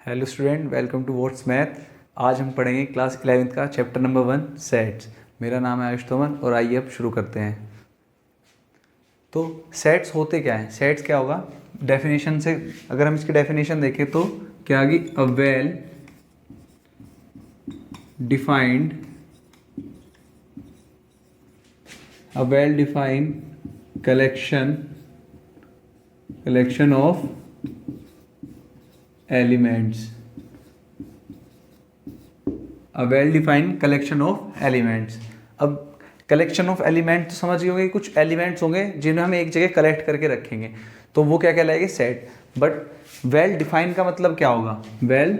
Hello student, welcome to what's math. आज हम पढ़ेंगे क्लास 11th का चैप्टर नंबर 1 सेट्स। मेरा नाम है आयुष तोमर और आइए अब शुरू करते हैं। तो सेट्स होते क्या हैं? सेट्स क्या होगा? डेफिनेशन से अगर हम इसकी डेफिनेशन देखें तो क्या आगे, a well defined collection of elements. A well defined collection of elements. अब कलेक्शन ऑफ एलिमेंट तो समझ गए होंगे, कुछ एलिमेंट्स होंगे जिन्हें हम एक जगह कलेक्ट करके रखेंगे, तो वो क्या कहलाएंगे? सेट। बट वेल डिफाइन का मतलब क्या होगा? वेल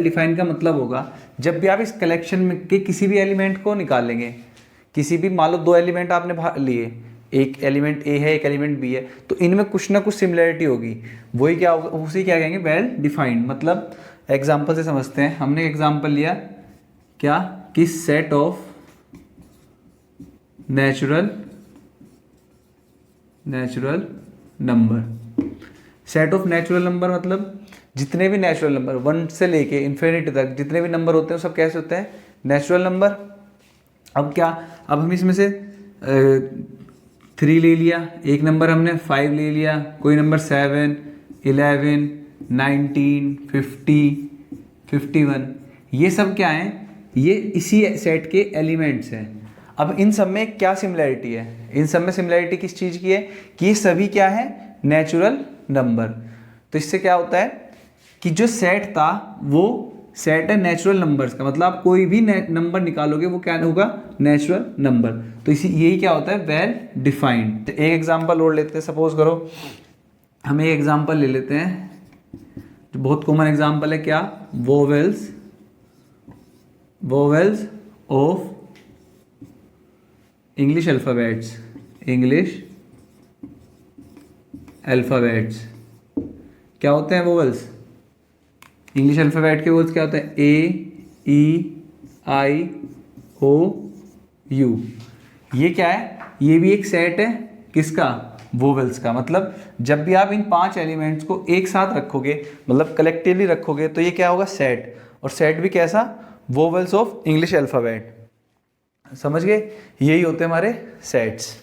डिफाइन का मतलब होगा जब भी आप इस कलेक्शन में के किसी भी एलिमेंट को निकालेंगे, किसी भी, मान लो दो एलिमेंट आपने लिए, एक एलिमेंट ए है एक एलिमेंट बी है, तो इनमें कुछ ना कुछ सिमिलरिटी होगी, वही क्या होगा, उसी क्या कहेंगे? Well defined. मतलब एग्जाम्पल से समझते हैं। हमने एग्जाम्पल लिया क्या कि set of natural number. Set of natural number मतलब जितने भी नेचुरल नंबर 1 से लेके इन्फिनिटी तक जितने भी नंबर होते हैं सब कैसे होते हैं? Natural number. अब हम इसमें से 3 ले लिया, एक नंबर हमने 5 ले लिया, कोई नंबर 7, 11, 19, 50, 51, ये सब क्या हैं? ये इसी सेट के एलिमेंट्स हैं। अब इन सब में क्या सिमिलैरिटी है? इन सब में सिमिलैरिटी किस चीज़ की है कि ये सभी क्या है? Natural number. तो इससे क्या होता है कि जो सेट था वो सेट है नेचुरल नंबर्स का, मतलब आप कोई भी नंबर निकालोगे वो क्या होगा? Natural number. तो इसी यही क्या होता है? Well defined. एक एग्जांपल और लेते हैं। सपोज करो हम एक एग्जांपल ले लेते हैं जो बहुत कॉमन एग्जांपल है। क्या? Vowels of English alphabets. क्या होते हैं वोवेल्स? इंग्लिश अल्फ़ाबेट के वोवेल्स क्या होते हैं? ए, ई, आई, ओ, यू। ये क्या है? ये भी एक सेट है। किसका? वोवेल्स का। मतलब जब भी आप इन 5 एलिमेंट्स को एक साथ रखोगे, मतलब कलेक्टिवली रखोगे, तो ये क्या होगा? सेट। और सेट भी कैसा? Vowels of English alphabet. समझ गए? यही होते हैं हमारे सेट्स।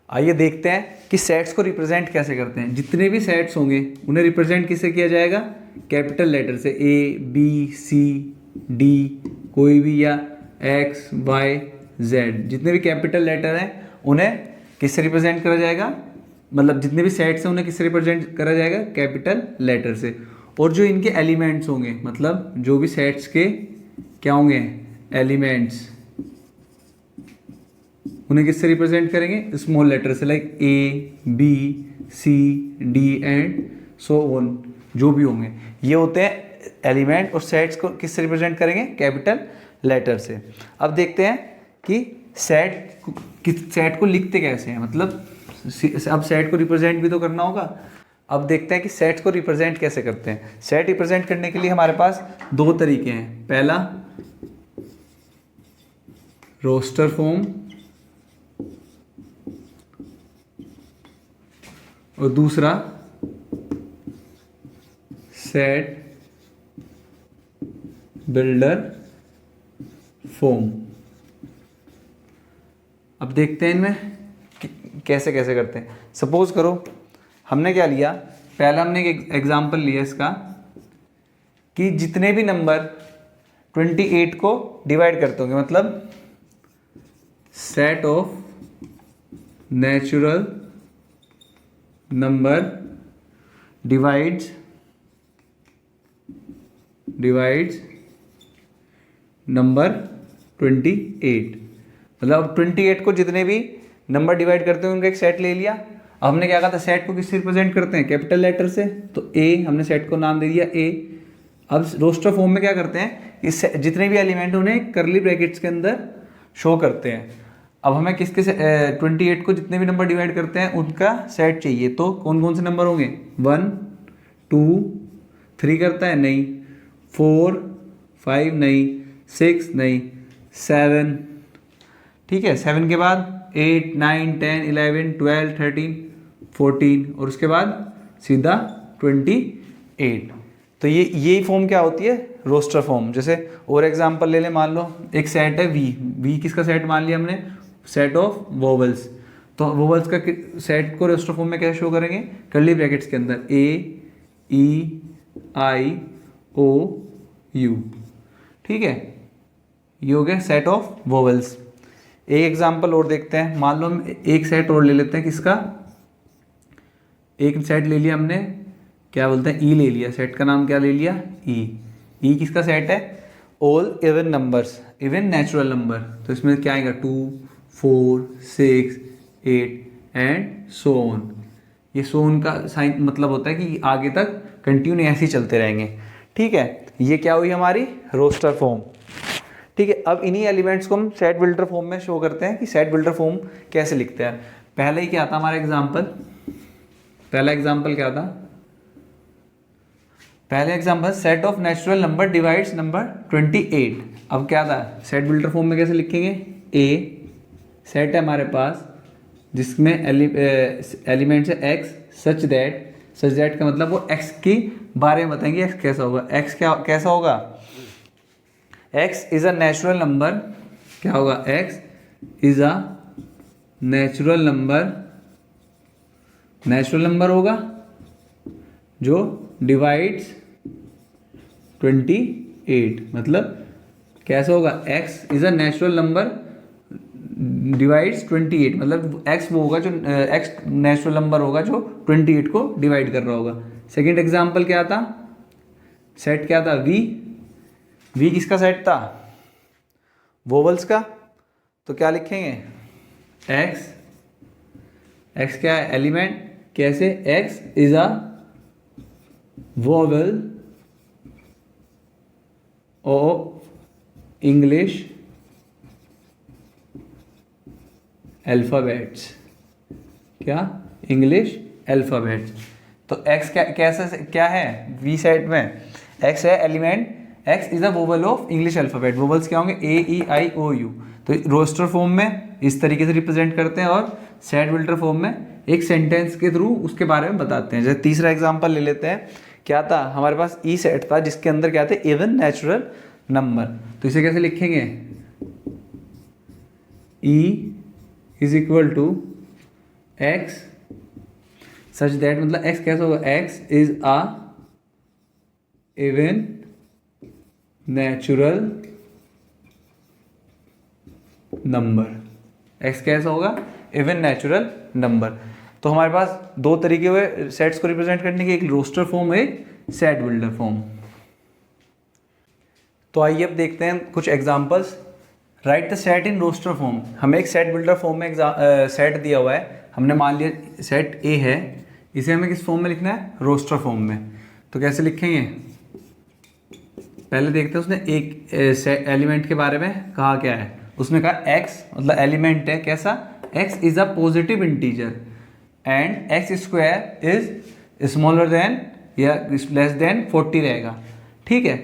आइए देखते हैं कि सेट्स को रिप्रेजेंट कैसे करते हैं। जितने भी सेट्स होंगे उन्हें रिप्रेजेंट किससे किया जाएगा? कैपिटल लेटर से। ए, बी, सी, डी, कोई भी, या एक्स, वाई, जेड, जितने भी कैपिटल लेटर हैं उन्हें किससे रिप्रेजेंट करा जाएगा? मतलब जितने भी सेट्स हैं उन्हें किससे रिप्रेजेंट करा जाएगा? कैपिटल लेटर से। और जो इनके एलिमेंट्स होंगे, मतलब जो भी सेट्स के क्या होंगे? एलिमेंट्स, उन्हें किससे रिप्रेजेंट करेंगे? स्मॉल लेटर से, like a, b, c, d and so on. जो भी होंगे ये होते हैं एलिमेंट। और सेट्स को किससे रिप्रेजेंट करेंगे? कैपिटल लेटर से। अब देखते हैं कि सेट को लिखते कैसे हैं। मतलब अब सेट को रिप्रेजेंट भी तो करना होगा। अब देखते हैं कि सेट को रिप्रेजेंट कैसे करते हैं। सेट रिप्रेजेंट करने के लिए हमारे पास 2 तरीके हैं। पहला रोस्टर फॉर्म और दूसरा सेट बिल्डर फॉर्म। अब देखते हैं इनमें कैसे कैसे करते हैं। सपोज करो हमने क्या लिया, पहला हमने एक एग्जांपल लिया इसका कि जितने भी नंबर 28 को डिवाइड करते होंगे, मतलब set of natural number divides number 28। मतलब 28 को जितने भी नंबर डिवाइड करते हैं उनका एक सेट ले लिया। अब हमने क्या कहा था? सेट को किससे रिप्रेजेंट करते हैं? कैपिटल लेटर से। तो ए, हमने सेट को नाम दे दिया ए। अब रोस्टर फॉर्म में क्या करते हैं? इस जितने भी एलिमेंट उन्हें करली ब्रैकेट्स के अंदर शो करते हैं। अब हमें किसके 28 को जितने भी नंबर डिवाइड करते हैं उनका सेट चाहिए। तो कौन कौन से नंबर होंगे? 1, 2, 3 करता है? नहीं। 4, 5 नहीं। 6 नहीं। 7, ठीक है। 7 के बाद 8, 9, 10, 11, 12, 13, 14 और उसके बाद सीधा 28। तो ये फॉर्म क्या होती है, रोस्टर फॉर्म। जैसे और एग्जांपल ले लें, मान लो एक सेट है वी किसका सेट मान लिया हमने, सेट ऑफ वोवल्स। तो वोवल्स का सेट को रोस्टर फॉर्म में कैसे शो करेंगे, कर्ली ब्रैकेट्स के अंदर A E I O U, ठीक है। ये हो गया सेट ऑफ वोवल्स। एक एग्जांपल और देखते हैं, मान लो हम एक सेट और ले लेते हैं, किसका, एक सेट ले लिया हमने, क्या बोलते हैं, ई ले लिया, सेट का नाम क्या ले लिया, ई किसका सेट है, all even numbers, even natural number. तो इसमें क्या आएगा 2 4 6 8 एंड सो ऑन। ये सो ऑन का साइन मतलब होता है कि आगे तक कंटिन्यू ऐसे ही चलते रहेंगे, ठीक है। ये क्या हुई हमारी रोस्टर फॉर्म, ठीक है। अब इन्हीं एलिमेंट्स को हम सेट बिल्डर फॉर्म में शो करते हैं कि सेट बिल्डर फॉर्म कैसे लिखते हैं। पहले ही क्या था हमारा एग्जांपल, पहला एग्जांपल क्या था, पहले example set of natural number divides number 28। अब क्या था, सेट बिल्डर फॉर्म में कैसे लिखेंगे, ए सेट है हमारे पास जिसमें एलिमेंट्स है एक्स, सच दैट का मतलब वो एक्स के बारे में बताएंगे, एक्स कैसा होगा, एक्स कैसा होगा, x is a natural number, क्या होगा, x is a natural number होगा जो डिवाइड्स 28, मतलब कैसा होगा, x is a natural number divides 28, मतलब एक्स वो होगा जो एक्स नेचुरल नंबर होगा जो 28 को डिवाइड कर रहा होगा। सेकंड एग्जांपल क्या था, सेट क्या था, वी किसका सेट था, वोवल्स का। तो क्या लिखेंगे, एक्स क्या है, एलिमेंट, कैसे, x is a vowel of English alphabets, क्या, इंग्लिश अल्फाबेट्स। तो एक्स क्या है वी सेट में, एक्स है element, x is a vowel of English alphabet. Vowels क्या होंगे, AEIOU। तो रोस्टर फॉर्म में इस तरीके से रिप्रेजेंट करते हैं और सेट बिल्डर फॉर्म में एक सेंटेंस के थ्रू उसके बारे में बताते हैं। जैसे तीसरा एग्जांपल ले लेते हैं, क्या था हमारे पास ई सेट था जिसके अंदर क्या थे, इवन नेचुरल नंबर। तो इसे कैसे लिखेंगे, E is equal to x such that, मतलब एक्स कैसा होगा, x is a even natural number, x कैसा होगा, इवन नेचुरल नंबर। तो हमारे पास दो तरीके हुए सेट्स को रिप्रेजेंट करने के, एक रोस्टर फॉर्म, एक सेट बिल्डर फॉर्म। तो आइए अब देखते हैं कुछ examples. Write the set in roster form, हमें एक सेट बिल्डर फॉर्म में सेट दिया हुआ है, हमने मान लिया सेट ए है, इसे हमें किस फॉर्म में लिखना है, रोस्टर फॉर्म में। तो कैसे लिखेंगे, पहले देखते हैं उसने एक एलिमेंट के बारे में कहा क्या है। उसने कहा एक्स मतलब एलिमेंट है कैसा, x is a positive integer and x square is smaller than या लेस देन 40 रहेगा, ठीक है।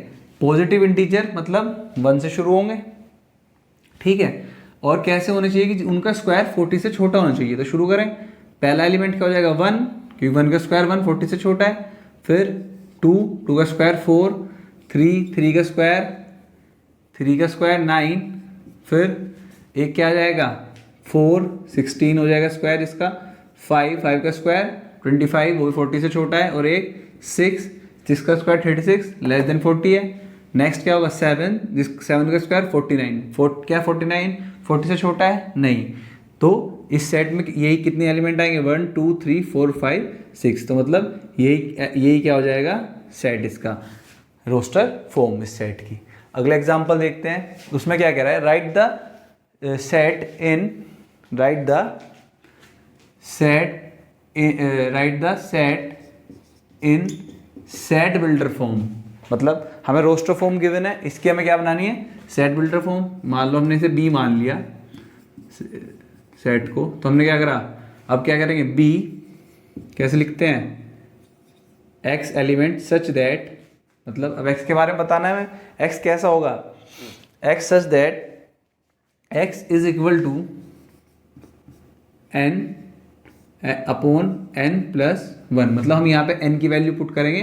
पॉजिटिव इंटीजर मतलब 1 से शुरू होंगे, ठीक है। और कैसे होने चाहिए कि उनका स्क्वायर 40 से छोटा होना चाहिए। तो शुरू करें, पहला एलिमेंट क्या हो जाएगा 1, क्योंकि 1 का स्क्वायर 1 40 से छोटा है। फिर 2 का स्क्वायर 4, 3 का स्क्वायर 9, फिर एक क्या आ जाएगा 4 16 हो जाएगा स्क्वायर इसका, 5 का स्क्वायर 25 वो भी 40 से छोटा है, और एक 6 जिसका स्क्वायर 36 लेस देन 40 है। नेक्स्ट क्या होगा 7 का स्क्वायर 49, क्या 49 40 से छोटा है नहीं। तो इस सेट में यही कितने एलिमेंट आएंगे 1 2 3 4 5 6, तो मतलब यही क्या हो जाएगा सेट इसका, रोस्टर फॉर्म इस सेट की। अगला एग्जांपल देखते हैं, उसमें क्या कह रहा है, right the set in set builder form. मतलब हमें रोस्टर फॉर्म गिवन है, इसकी हमें क्या बनानी है, सेट बिल्डर फॉर्म। मान लो हमने इसे बी मान लिया सेट को, तो हमने क्या करा, अब क्या करेंगे, बी कैसे लिखते हैं, एक्स एलिमेंट सच दैट, मतलब अब एक्स के बारे में बताना है हमें, एक्स कैसा होगा, x such that x is equal to n upon n plus one. मतलब हम यहाँ पे n की वैल्यू पुट करेंगे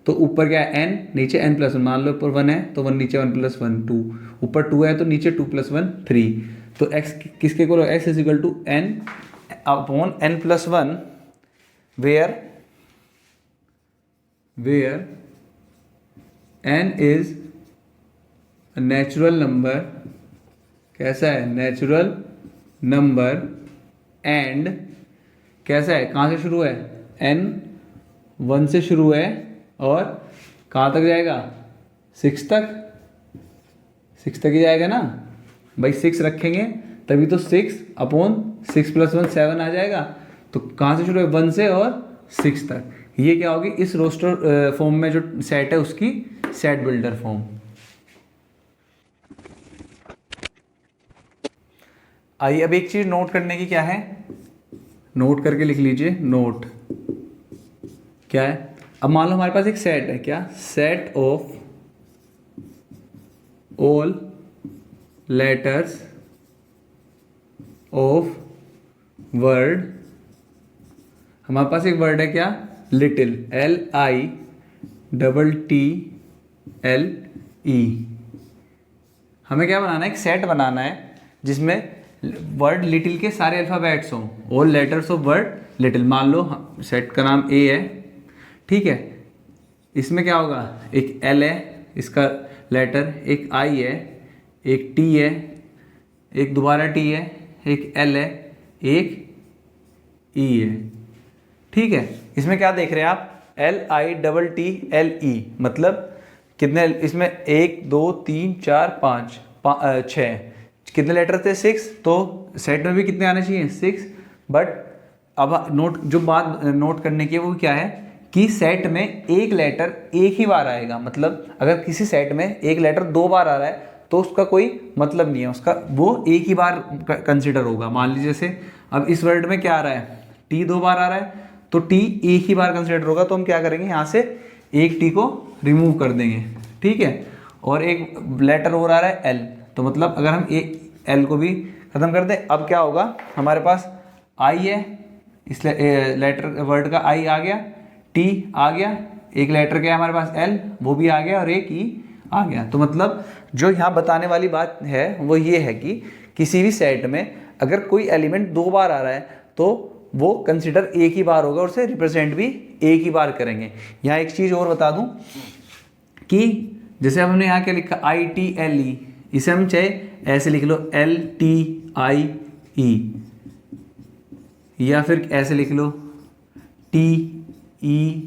तो ऊपर क्या है n, नीचे n प्लस वन। मान लो ऊपर 1 है तो 1 नीचे 1 प्लस वन 2, ऊपर 2 है तो नीचे 2 प्लस वन 3। तो x किसके इक्वल हो, x is equal to n upon n plus one, where n is natural number. कैसा है, नेचुरल नंबर, एंड कैसा है, कहाँ से शुरू है, n 1 से शुरू है और कहाँ तक जाएगा, 6 तक, 6 तक ही जाएगा ना भाई। 6 रखेंगे तभी तो 6 अपॉन 6 प्लस 1 7 आ जाएगा। तो कहाँ से शुरू है, 1 से और 6 तक। ये क्या होगी, इस रोस्टर फॉर्म में जो सेट है उसकी सेट बिल्डर फॉर्म। आइए अब एक चीज नोट करने की क्या है, नोट करके लिख लीजिए। नोट क्या है, अब मान लो हमारे पास एक सेट है, क्या, set of all letters of word. हमारे पास एक वर्ड है क्या, लिटिल, LITTLE। हमें क्या बनाना है, एक सेट बनाना है जिसमें वर्ड लिटिल के सारे अल्फ़ाबेट्स हों, all letters of word little. मान लो सेट का नाम A है, ठीक है। इसमें क्या होगा, एक L है इसका लेटर, एक I है, एक T है, एक दोबारा T है, एक L है, एक E है, ठीक है। इसमें क्या देख रहे हैं आप, LITTLE, मतलब कितने, इसमें 1 2 3 4 5 6 कितने लेटर थे, 6। तो सेट में भी कितने आने चाहिए, 6। बट अब नोट, जो बात नोट करने की है वो क्या है कि सेट में एक लेटर एक ही बार आएगा। मतलब अगर किसी सेट में एक लेटर 2 बार आ रहा है तो उसका कोई मतलब नहीं है, उसका वो एक ही बार कंसिडर होगा। मान लीजिए जैसे अब इस वर्ड में क्या आ रहा है, T 2 बार आ रहा है तो T एक ही बार कंसिडर होगा। तो हम क्या करेंगे, यहाँ से एक T को रिमूव कर देंगे, ठीक है। और एक लेटर और आ रहा है L, तो मतलब अगर हम एक L को भी खत्म कर दें, अब क्या होगा, हमारे पास I है, इस लेटर वर्ड का I आ गया, T आ गया, एक लेटर क्या है हमारे पास L, वो भी आ गया, और एक E आ गया। तो मतलब जो यहाँ बताने वाली बात है वो ये है कि किसी भी सेट में अगर कोई एलिमेंट 2 बार आ रहा है तो वो कंसिडर एक ही बार होगा और उसे रिप्रेजेंट भी एक ही बार करेंगे। यहाँ एक चीज़ और बता दूँ कि जैसे अब हमने यहाँ क्या लिखा, ITLE, इसे हम चाहे ऐसे लिख लो LTIE, या फिर ऐसे लिख लो TEIL।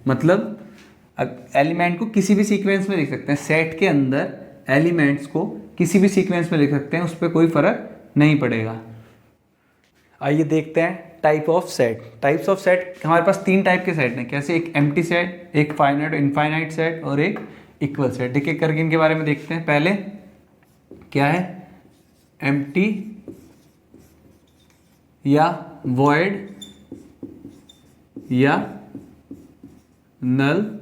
मतलब एलिमेंट को किसी भी सीक्वेंस में लिख सकते हैं, सेट के अंदर एलिमेंट्स को किसी भी सीक्वेंस में लिख सकते हैं, उस पर कोई फर्क नहीं पड़ेगा। आइए देखते हैं type of set. Types of set हमारे पास 3 टाइप के सेट हैं, कैसे, एक एम्प्टी सेट, एक फाइनाइट इनफाइनाइट सेट और एक इक्वल सेट। एक एक करके इनके बारे में देखते हैं। पहले क्या है, एम्प्टी या वॉइड या नल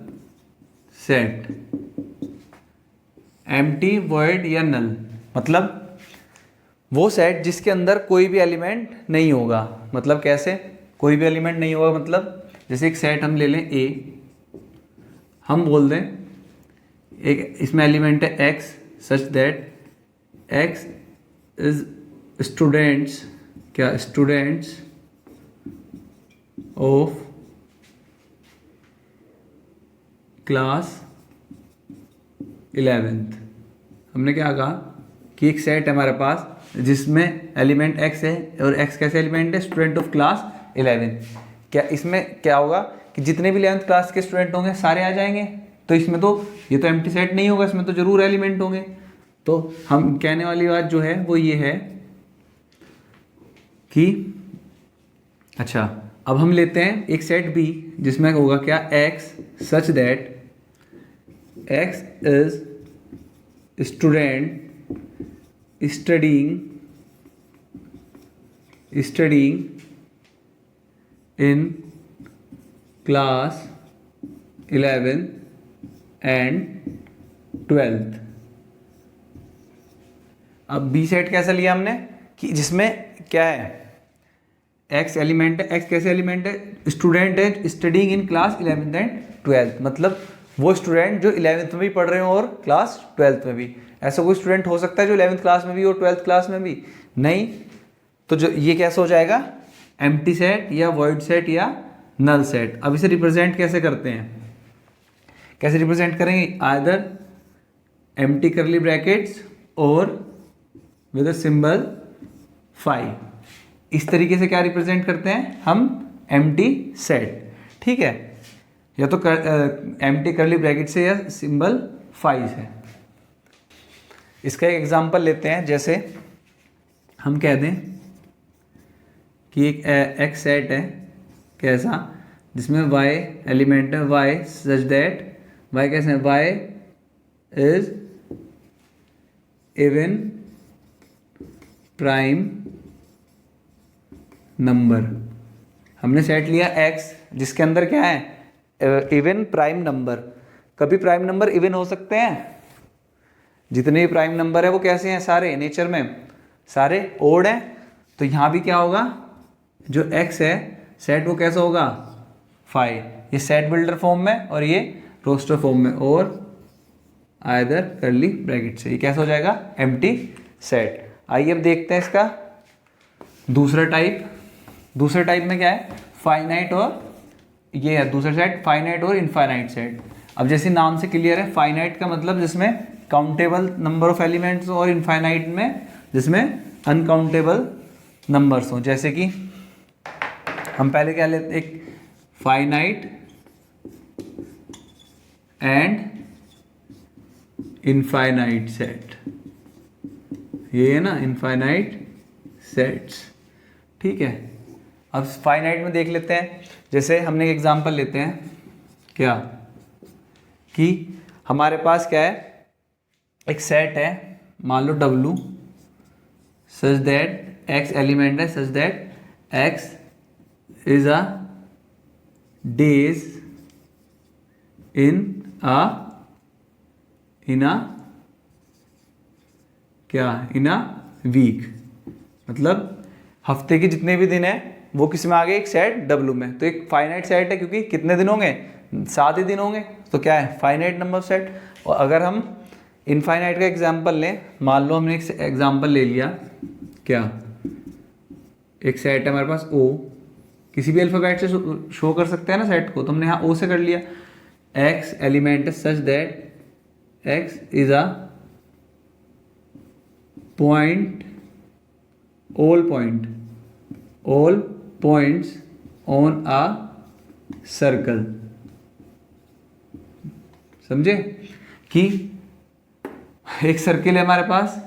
सेट। एम्प्टी, वॉइड या नल मतलब वो सेट जिसके अंदर कोई भी एलिमेंट नहीं होगा। मतलब कैसे, कोई भी एलिमेंट नहीं होगा, मतलब जैसे एक सेट हम ले लें A, हम बोल दें एक इसमें एलिमेंट है X, such that X is students, क्या, स्टूडेंट्स ऑफ क्लास 11th। हमने क्या कहा कि एक सेट है हमारे पास जिसमें एलिमेंट X है और X कैसे एलिमेंट है, स्टूडेंट ऑफ क्लास 11। क्या इसमें क्या होगा कि जितने भी 11th क्लास के स्टूडेंट होंगे सारे आ जाएंगे। तो इसमें तो ये तो एम्प्टी सेट नहीं होगा, इसमें तो जरूर एलिमेंट होंगे। तो हम कहने वाली बात जो है वो ये है कि अच्छा, अब हम लेते हैं एक सेट B जिसमें होगा क्या, X such that X is student studying in class 11 and 12th। अब बी सेट कैसा लिया हमने कि जिसमें क्या है, एक्स एलिमेंट है। एक्स कैसे एलिमेंट है, स्टूडेंट है studying in class 11th and 12th, मतलब वो स्टूडेंट जो 11th में भी पढ़ रहे हो और क्लास 12th में भी। ऐसा कोई स्टूडेंट हो सकता है जो 11th क्लास में भी और 12th क्लास में भी नहीं। तो जो ये कैसे हो जाएगा, एम्प्टी सेट या वॉइड सेट या नल सेट। अब इसे रिप्रेजेंट कैसे करते हैं, कैसे रिप्रेजेंट करेंगे, आइदर एम्प्टी करली ब्रैकेट्स और विद अ सिंबल फाई। इस तरीके से क्या रिप्रेजेंट करते हैं हम, एम्प्टी सेट, ठीक है, या तो एम्प्टी करली ब्रैकेट से या सिंबल फाई से। इसका एक एग्जांपल लेते हैं, जैसे हम कह दें कि एक एक्स सेट है, कैसा, जिसमें y एलिमेंट है, y सच दैट y कैसे है, y is even prime number. हमने सेट लिया x जिसके अंदर क्या है, इवन प्राइम नंबर। कभी प्राइम नंबर इवन हो सकते हैं, जितने भी प्राइम नंबर है वो कैसे हैं, सारे नेचर में सारे ओड हैं। तो यहाँ भी क्या होगा, जो x है सेट वो कैसा होगा, फाई। ये सेट बिल्डर फॉर्म में और ये रोस्टर फॉर्म में, और आइदर करली ब्रैकेट से। ये कैसा हो जाएगा, एम्प्टी सेट। आइए अब देखते हैं इसका दूसरा टाइप। दूसरे टाइप में क्या है, फाइनाइट, और ये है दूसरा सेट फाइनाइट और इनफाइनाइट सेट। अब जैसे नाम से क्लियर है, फाइनाइट का मतलब जिसमें काउंटेबल नंबर ऑफ एलिमेंट्स, और इनफाइनाइट में जिसमें अनकाउंटेबल नंबर्स हों। जैसे कि हम पहले क्या लेते, एक फाइनाइट एंड इनफाइनाइट सेट, ये है ना इनफाइनाइट सेट्स, ठीक है। अब फाइनाइट में देख लेते हैं, जैसे हमने एक एग्जांपल लेते हैं, क्या कि हमारे पास क्या है, एक सेट है, मान लो W such that x element है, such that x is a days in a week, मतलब हफ्ते के जितने भी दिन है वो किस में आ गए, एक सेट W में। तो एक फाइनाइट सेट है, क्योंकि कितने दिन होंगे, 7 ही दिन होंगे, तो क्या है, फाइनाइट नंबर सेट। और अगर हम इनफाइनाइट का एग्जांपल लें, मान लो हमने एक एग्जांपल ले लिया, क्या, एक सेट है हमारे पास O, किसी भी अल्फाबेट से शो कर सकते हैं ना सेट को, तो हमने यहाँ O से कर लिया। x एलिमेंट है such that x is a point, all points on a circle. समझे कि एक सर्किल है हमारे पास,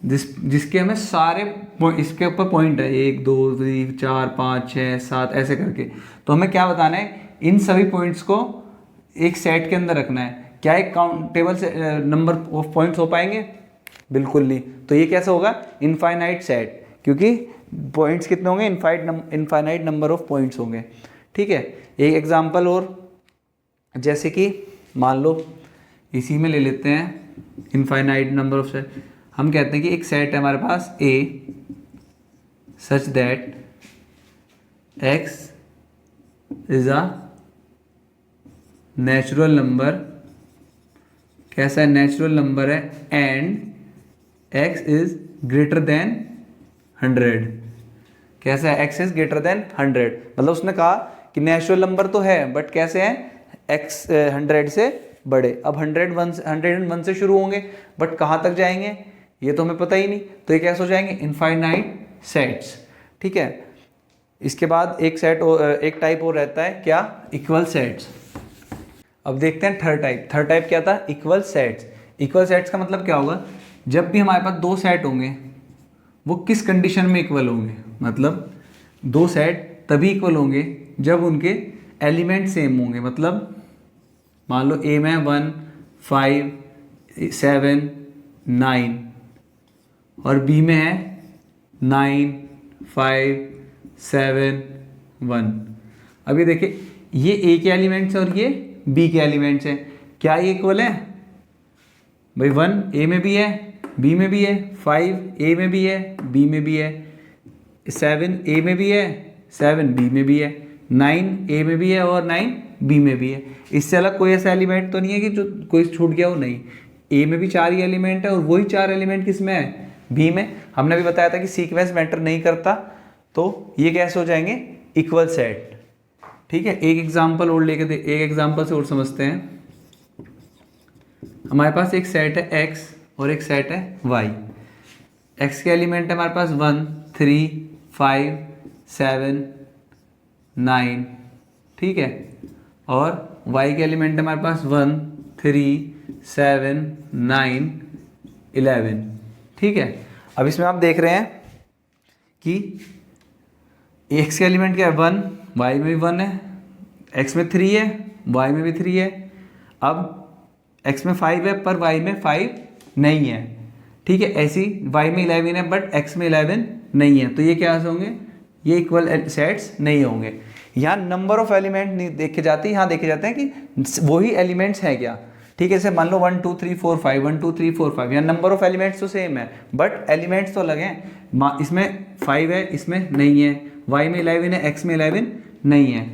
जिसके हमें सारे इसके ऊपर पॉइंट है, 1 2 3 4 5 6 7 ऐसे करके। तो हमें क्या बताना है, इन सभी पॉइंट्स को एक सेट के अंदर रखना है। क्या एक काउंटेबल से नंबर ऑफ पॉइंट्स हो पाएंगे, बिल्कुल नहीं। तो ये कैसे होगा, इनफाइनाइट सेट, क्योंकि पॉइंट्स कितने होंगे, इनफाइनाइट नंबर ऑफ पॉइंट्स होंगे, ठीक है। एक एग्जांपल और, जैसे कि मान लो इसी में ले लेते हैं इनफाइनाइट नंबर ऑफ सेट। हम कहते हैं कि एक सेट है हमारे पास A such that x is a natural number, कैसा है, नेचुरल नंबर है, and x is greater than 100। कैसा है, x इज ग्रेटर देन 100, मतलब उसने कहा कि नेचुरल नंबर तो है बट कैसे है, x 100 से बड़े। अब 101 से शुरू होंगे बट कहाँ तक जाएंगे ये तो हमें पता ही नहीं, तो ये कैसे हो जाएंगे, इनफाइनाइट सेट्स, ठीक है। इसके बाद एक सेट एक टाइप और रहता है, क्या, इक्वल सेट्स। अब देखते हैं थर्ड टाइप। थर्ड टाइप क्या था, इक्वल सेट्स। इक्वल सेट्स का मतलब क्या होगा, जब भी हमारे पास दो सेट होंगे वो किस कंडीशन में इक्वल होंगे, मतलब दो सेट तभी इक्वल होंगे जब उनके एलिमेंट सेम होंगे। मतलब मान लो ए में 1 5 7 9 और बी में है 9 5 7 1। अभी देखिए ये ए के एलिमेंट्स और ये बी के एलिमेंट्स हैं, क्या ये इक्वल है भाई, 1 ए में भी है बी में भी है, 5 ए में भी है बी में भी है, 7 ए में भी है, 7 बी में भी है, 9 ए में भी है और 9 बी में भी है। इससे अलग कोई ऐसा एलिमेंट तो नहीं है कि जो कोई छूट गया हो, नहीं। ए में भी 4 ही एलिमेंट है और वही 4 एलिमेंट किस में है, बी में। हमने भी बताया था कि सीक्वेंस मैटर नहीं करता, तो ये कैसे हो जाएंगे, इक्वल सेट। ठीक है, एक एग्जांपल और लेके एक एग्जांपल से और समझते हैं। हमारे पास एक सेट है x और एक सेट है y। x के एलिमेंट है हमारे पास 1 3 5 7 9, ठीक है, और y के एलिमेंट है हमारे पास 1 3 7 9 11, ठीक है। अब इसमें आप देख रहे हैं कि x के एलिमेंट क्या है 1, y में भी 1 है, x में 3 है, y में भी 3 है। अब x में 5 है पर y में 5 नहीं है, ठीक है। ऐसी y में 11 है बट x में 11 नहीं है, तो ये क्या होंगे, ये इक्वल सेट्स नहीं होंगे। यहाँ नंबर ऑफ एलिमेंट नहीं देखे जाते, यहाँ देखे जाते हैं कि वही एलिमेंट्स हैं क्या, ठीक है। जैसे मान लो 1 2 3 4 5 1 2 3 4 5, यहाँ नंबर ऑफ एलिमेंट्स तो सेम है बट एलिमेंट्स तो अलग हैं। इसमें 5 है, इसमें नहीं है, y में 11 है, x में 11 नहीं है।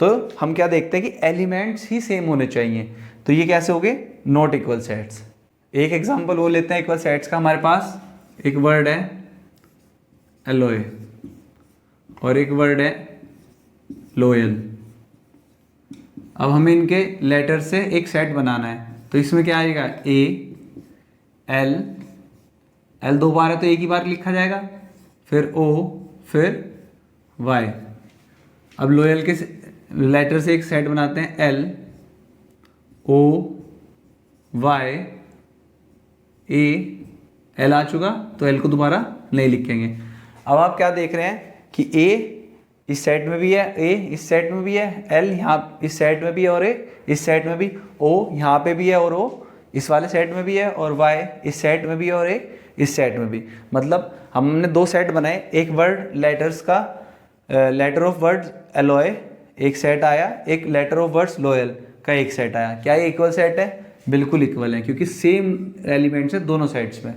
तो हम क्या देखते हैं कि एलिमेंट्स ही सेम होने चाहिए, तो ये कैसे हो गए, नॉट इक्वल सेट्स। एक एग्जांपल वो लेते हैं इक्वल सेट्स का। हमारे पास एक वर्ड है एलोए और एक वर्ड है लोयल। अब हमें इनके लेटर से एक सेट बनाना है, तो इसमें क्या आएगा, ए एल, एल 2 बार है तो एक ही बार लिखा जाएगा, फिर ओ, फिर वाई। अब लोयल के लेटर से एक सेट बनाते हैं, एल ओ वाई ए, एल आ चुका तो एल को दोबारा नहीं लिखेंगे। अब आप क्या देख रहे हैं कि ए इस सेट में भी है, ए इस सेट में भी है, एल यहाँ इस सेट में भी है और ए इस सेट में भी, ओ यहाँ पे भी है और ओ इस वाले सेट में भी है, और वाई इस सेट में भी है और ए इस सेट में भी। मतलब हमने 2 सेट बनाए, एक वर्ड लेटर्स का लेटर ऑफ वर्ड्स एलोए एक सेट आया, एक लेटर ऑफ वर्ड्स लोयल का एक सेट आया। क्या ये इक्वल सेट है, बिल्कुल इक्वल है, क्योंकि सेम एलिमेंट्स है दोनों सेट्स में,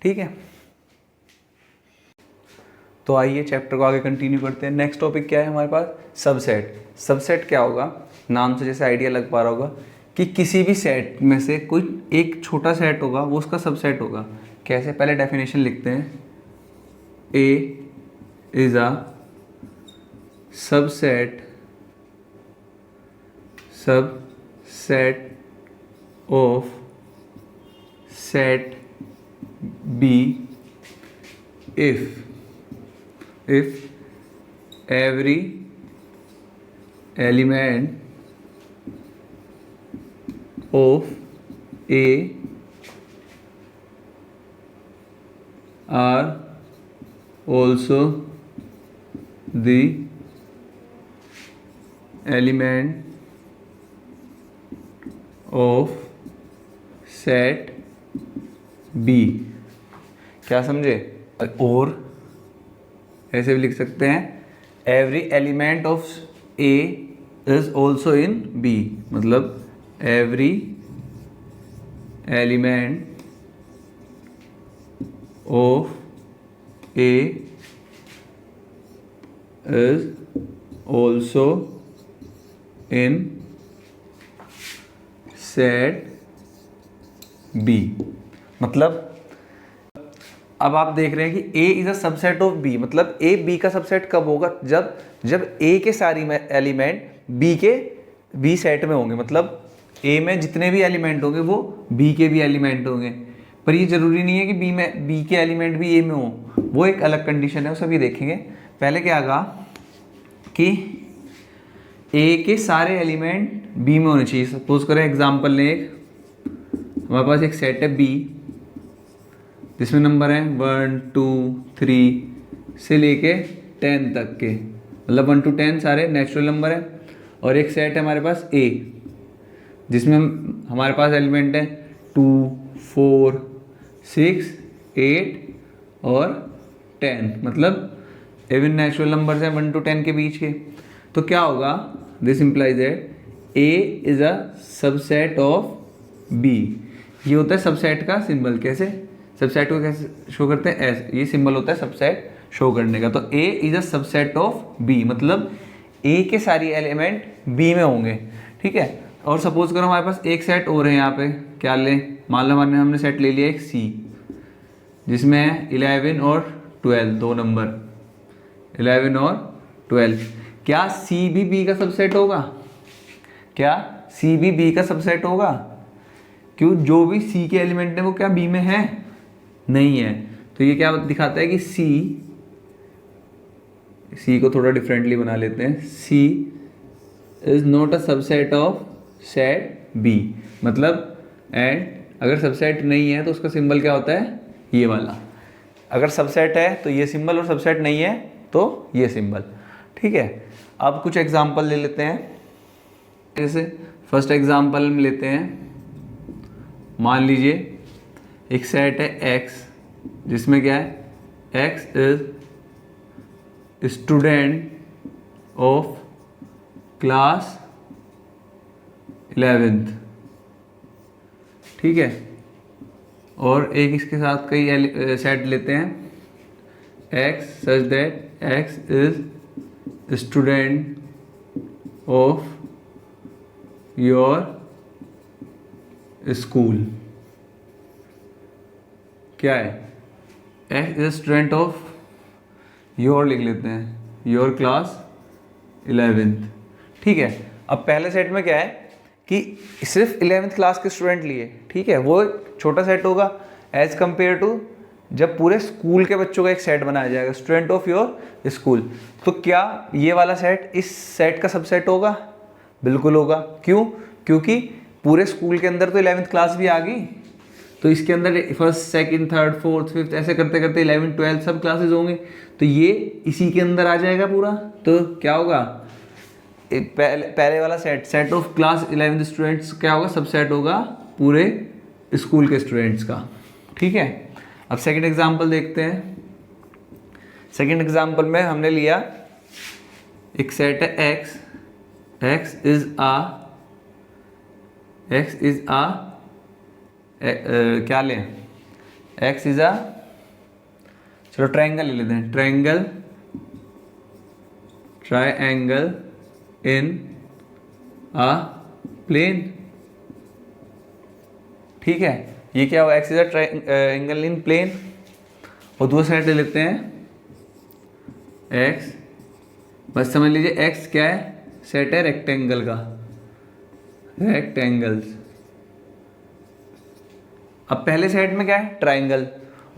ठीक है। तो आइए चैप्टर को आगे कंटिन्यू करते हैं। नेक्स्ट टॉपिक क्या है हमारे पास, सबसेट। सबसेट क्या होगा, नाम से जैसे आइडिया लग पा रहा होगा कि किसी भी सेट में से कोई एक छोटा सेट होगा वो उसका सबसेट होगा। कैसे, पहले डेफिनेशन लिखते हैं, A is a subset of set B if every element of A are also the element of set B. क्या समझे, और ऐसे भी लिख सकते हैं, every element of A is also in B, मतलब every element of A is also in set B. मतलब अब आप देख रहे हैं कि A is a subset of B, मतलब A B का सबसेट कब होगा, जब A के सारी एलिमेंट B के B सेट में होंगे। मतलब A में जितने भी एलिमेंट होंगे वो B के भी एलिमेंट होंगे, पर ये जरूरी नहीं है कि B के एलिमेंट भी A में हो, वो एक अलग कंडीशन है, उसे भी देखेंगे। पहले क्या आगा कि A के सारे एलिमेंट B में होने चाहिए। सपोज करें एग्जाम्पल लें, एक हमारे पास एक सेट है B जिसमें नंबर है 1 2 3 से लेके 10 तक के, मतलब 1 to 10 सारे नेचुरल नंबर है। और एक सेट है हमारे पास A जिसमें हमारे पास एलिमेंट है 2 4 6 8 और 10, मतलब इवन नेचुरल नंबर्स हैं 1 to 10 के बीच के। तो क्या होगा, this implies that A is a subset of B। ये होता है सबसेट का सिंबल। कैसे, सबसेट को कैसे शो करते हैं, ऐसे, ये सिंबल होता है सबसेट शो करने का। तो A is a subset of B, मतलब A के सारी एलिमेंट B में होंगे, ठीक है। और सपोज करो हमारे पास एक सेट और है यहाँ पे, क्या लें, मान लो हमने सेट ले लिया एक C, जिसमें है 11 और 12, दो नंबर 11 और 12। क्या C भी B का सबसेट होगा? क्या C भी B का सबसेट होगा? क्यों, जो भी C के एलिमेंट है वो क्या B में है? नहीं है। तो ये क्या दिखाता है कि C को थोड़ा डिफरेंटली बना लेते हैं, C is not a subset of set B, मतलब एंड अगर सबसेट नहीं है तो उसका सिंबल क्या होता है, ये वाला। अगर सबसेट है तो ये सिंबल, और सबसेट नहीं है तो ये सिंबल, ठीक है। अब कुछ एग्जांपल ले लेते हैं। जैसे फर्स्ट एग्जांपल हम लेते हैं, मान लीजिए एक सेट है X, जिसमें क्या है, X is student of class 11th, ठीक है। और एक इसके साथ कई सेट लेते हैं, X such that X is student of your school. क्या है, X is student of your, लिख लेते हैं, योर क्लास 11th, ठीक है। अब पहले सेट में क्या है कि सिर्फ 11th क्लास के स्टूडेंट लिए, ठीक है, वो छोटा सेट होगा एज कंपेयर टू जब पूरे स्कूल के बच्चों का एक सेट बनाया जाएगा, स्टूडेंट ऑफ योर स्कूल। तो क्या ये वाला सेट इस सेट का सबसेट होगा? बिल्कुल होगा। क्यों? क्योंकि पूरे स्कूल के अंदर तो 11th क्लास भी आ गई, तो इसके अंदर first second third fourth fifth ऐसे करते करते 11 12 सब क्लासेस होंगे, तो ये इसी के अंदर आ जाएगा पूरा। तो क्या होगा, पहले वाला set of class 11th students क्या होगा, सबसेट होगा पूरे स्कूल के स्टूडेंट्स का, ठीक है। अब सेकंड एग्जांपल देखते हैं। सेकंड एग्जांपल में हमने लिया एक सेट है X इज आ क्या लें, X इज आ, चलो ट्रायंगल ले लेते हैं, ट्रायंगल इन आ प्लेन, ठीक है। ये क्या होगा, X is a triangle in plane. और दूसरा सेट ले लेते हैं X, बस समझ लीजिए X क्या है, सेट है रेक्टेंगल का, रेक्टेंगल्स। अब पहले सेट में क्या है, ट्रायंगल,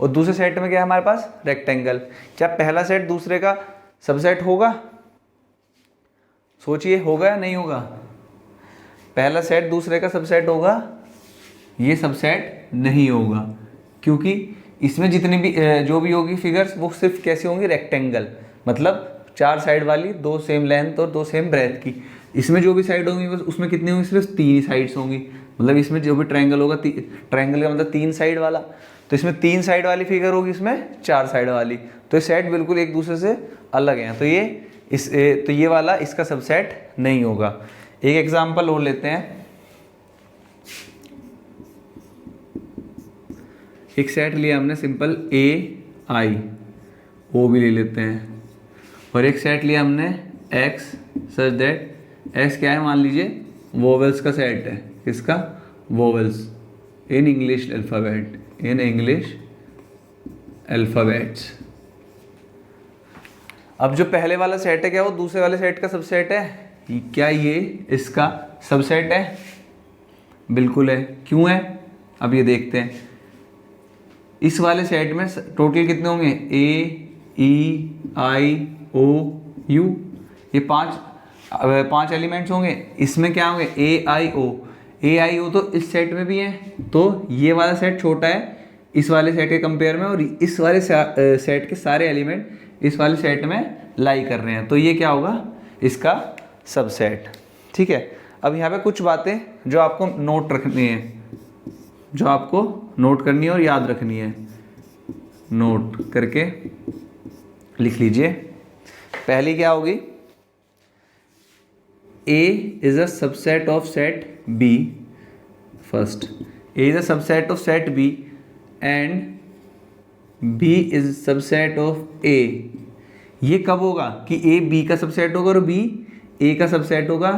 और दूसरे सेट में क्या है हमारे पास, रेक्टेंगल। क्या पहला सेट दूसरे का सबसेट होगा? सोचिए, होगा या नहीं होगा? पहला सेट दूसरे का सबसेट होगा? ये सबसेट नहीं होगा, क्योंकि इसमें जितनी भी जो भी होगी फिगर्स वो सिर्फ कैसी होंगी, रेक्टेंगल, मतलब 4 साइड वाली, 2 सेम लेंथ और 2 सेम ब्रेथ की। इसमें जो भी साइड होंगी बस उसमें कितनी होंगी, सिर्फ 3 साइड्स होंगी। मतलब इसमें जो भी ट्रायंगल होगा, ट्रायंगल का मतलब 3 साइड वाला, तो इसमें 3 साइड वाली फिगर होगी, इसमें 4 साइड वाली, तो ये सेट बिल्कुल एक दूसरे से अलग हैं। तो ये वाला इसका सबसेट नहीं होगा। एक एग्जांपल और लेते हैं, एक सेट लिया हमने सिंपल AI, वो भी ले लेते हैं, और एक सेट लिया हमने X सच दैट X क्या है, मान लीजिए वोवेल्स का सेट है, किसका, vowels in English alphabet, in English alphabets. अब जो पहले वाला सेट है क्या वो दूसरे वाले सेट का सबसेट है? क्या ये इसका सबसेट है? बिल्कुल है। क्यों है, अब ये देखते हैं। इस वाले सेट में टोटल कितने होंगे, AEIOU, ये 5 एलिमेंट्स होंगे। इसमें क्या होंगे, AIO तो इस सेट में भी है, तो ये वाला सेट छोटा है इस वाले सेट के कंपेयर में, और इस वाले सेट के सारे एलिमेंट इस वाले सेट में लाई कर रहे हैं, तो ये क्या होगा, इसका सबसेट, ठीक है। अब यहाँ पे कुछ बातें जो आपको नोट रखनी है, जो आपको नोट करनी है और याद रखनी है, नोट करके लिख लीजिए। पहली क्या होगी, A is a subset of set B, first A is a subset of set B and B is subset of A, ये कब होगा कि ए बी का सबसेट होगा और बी ए का सबसेट होगा,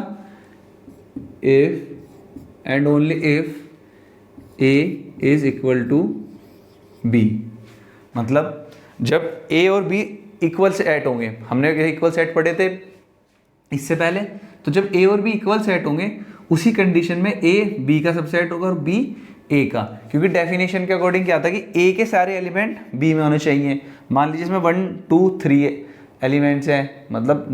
if and only if A is equal to B. मतलब जब ए और बी इक्वल सेट होंगे, हमने इक्वल सेट पढ़े थे इससे पहले, तो जब ए और बी इक्वल सेट होंगे उसी कंडीशन में ए बी का सबसेट होगा और बी ए का, क्योंकि डेफिनेशन के अकॉर्डिंग क्या था कि ए के सारे एलिमेंट बी में होने चाहिए। मान लीजिए इसमें 1 2 3 एलिमेंट्स हैं, मतलब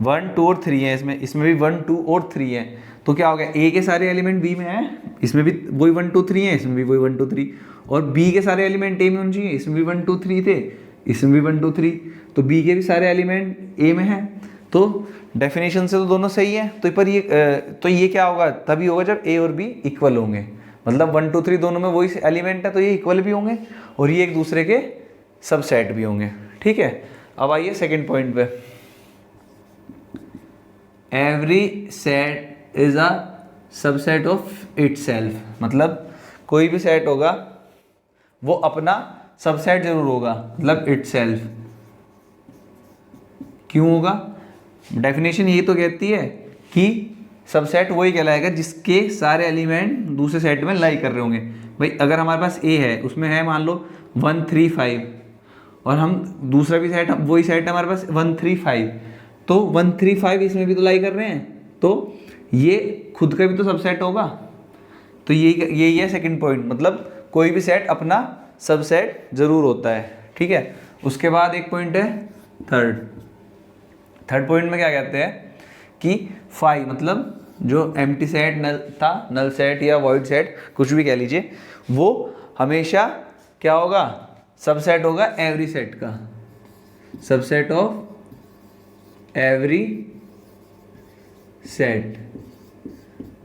1 2 और 3 है, इसमें भी 1 2 और 3 है, तो क्या हो गया, ए के सारे एलिमेंट बी में हैं, इसमें भी वही 1 2 3 है, इसमें भी वही 1 2 3, और बी के सारे एलिमेंट ए में होने चाहिए, इसमें भी 1 2 3 थे, इसमें भी 1 2 3, तो बी के भी सारे एलिमेंट ए में हैं, तो डेफिनेशन से तो दोनों सही है। तो ये क्या होगा, तभी होगा जब ए और बी इक्वल होंगे, मतलब 1 2 3 दोनों में वही एलिमेंट है, तो ये इक्वल भी होंगे और ये एक दूसरे के सबसेट भी होंगे। ठीक है, अब आइए सेकंड पॉइंट पे, every set is a subset of itself, मतलब कोई भी सेट होगा वो अपना सबसेट जरूर होगा, मतलब इटसेल्फ। क्यों होगा, डेफिनेशन यही तो कहती है कि सबसेट वही कहलाएगा जिसके सारे एलिमेंट दूसरे सेट में लाई कर रहे होंगे। भाई अगर हमारे पास ए है, उसमें है मान लो 1 3 5, और हम दूसरा भी सेट, वही सेट है हमारे पास 1 3 5, तो 1 3 5 इसमें भी तो लाई कर रहे हैं, तो ये खुद का भी तो सबसेट होगा। तो यही है सेकंड पॉइंट, मतलब कोई भी सेट अपना सबसेट जरूर होता है। ठीक है, उसके बाद एक पॉइंट है थर्ड पॉइंट में क्या कहते हैं कि फाई, मतलब जो एम्प्टी सेट था, नल सेट या वॉइड सेट कुछ भी कह लीजिए, वो हमेशा क्या होगा, सबसेट होगा एवरी सेट का, सबसेट ऑफ एवरी सेट,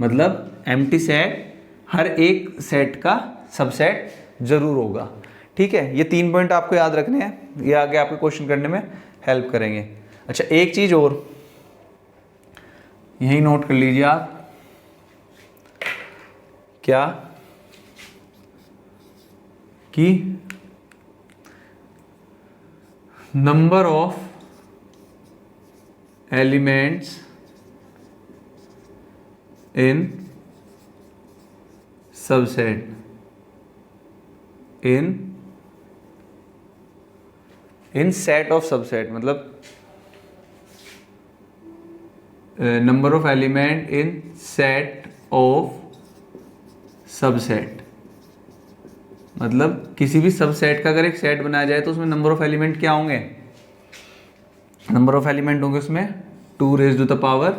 मतलब एम्प्टी सेट हर एक सेट का सबसेट जरूर होगा। ठीक है, ये 3 पॉइंट आपको याद रखने हैं, ये आगे आपके क्वेश्चन करने में हेल्प करेंगे। अच्छा, एक चीज और यही नोट कर लीजिए आप, क्या कि number of elements in subset in set of subset, मतलब number of element in set of subset, मतलब किसी भी सबसेट का अगर एक सेट बनाया जाए तो उसमें नंबर ऑफ एलिमेंट क्या होंगे, नंबर ऑफ एलिमेंट होंगे उसमें 2 raised to the power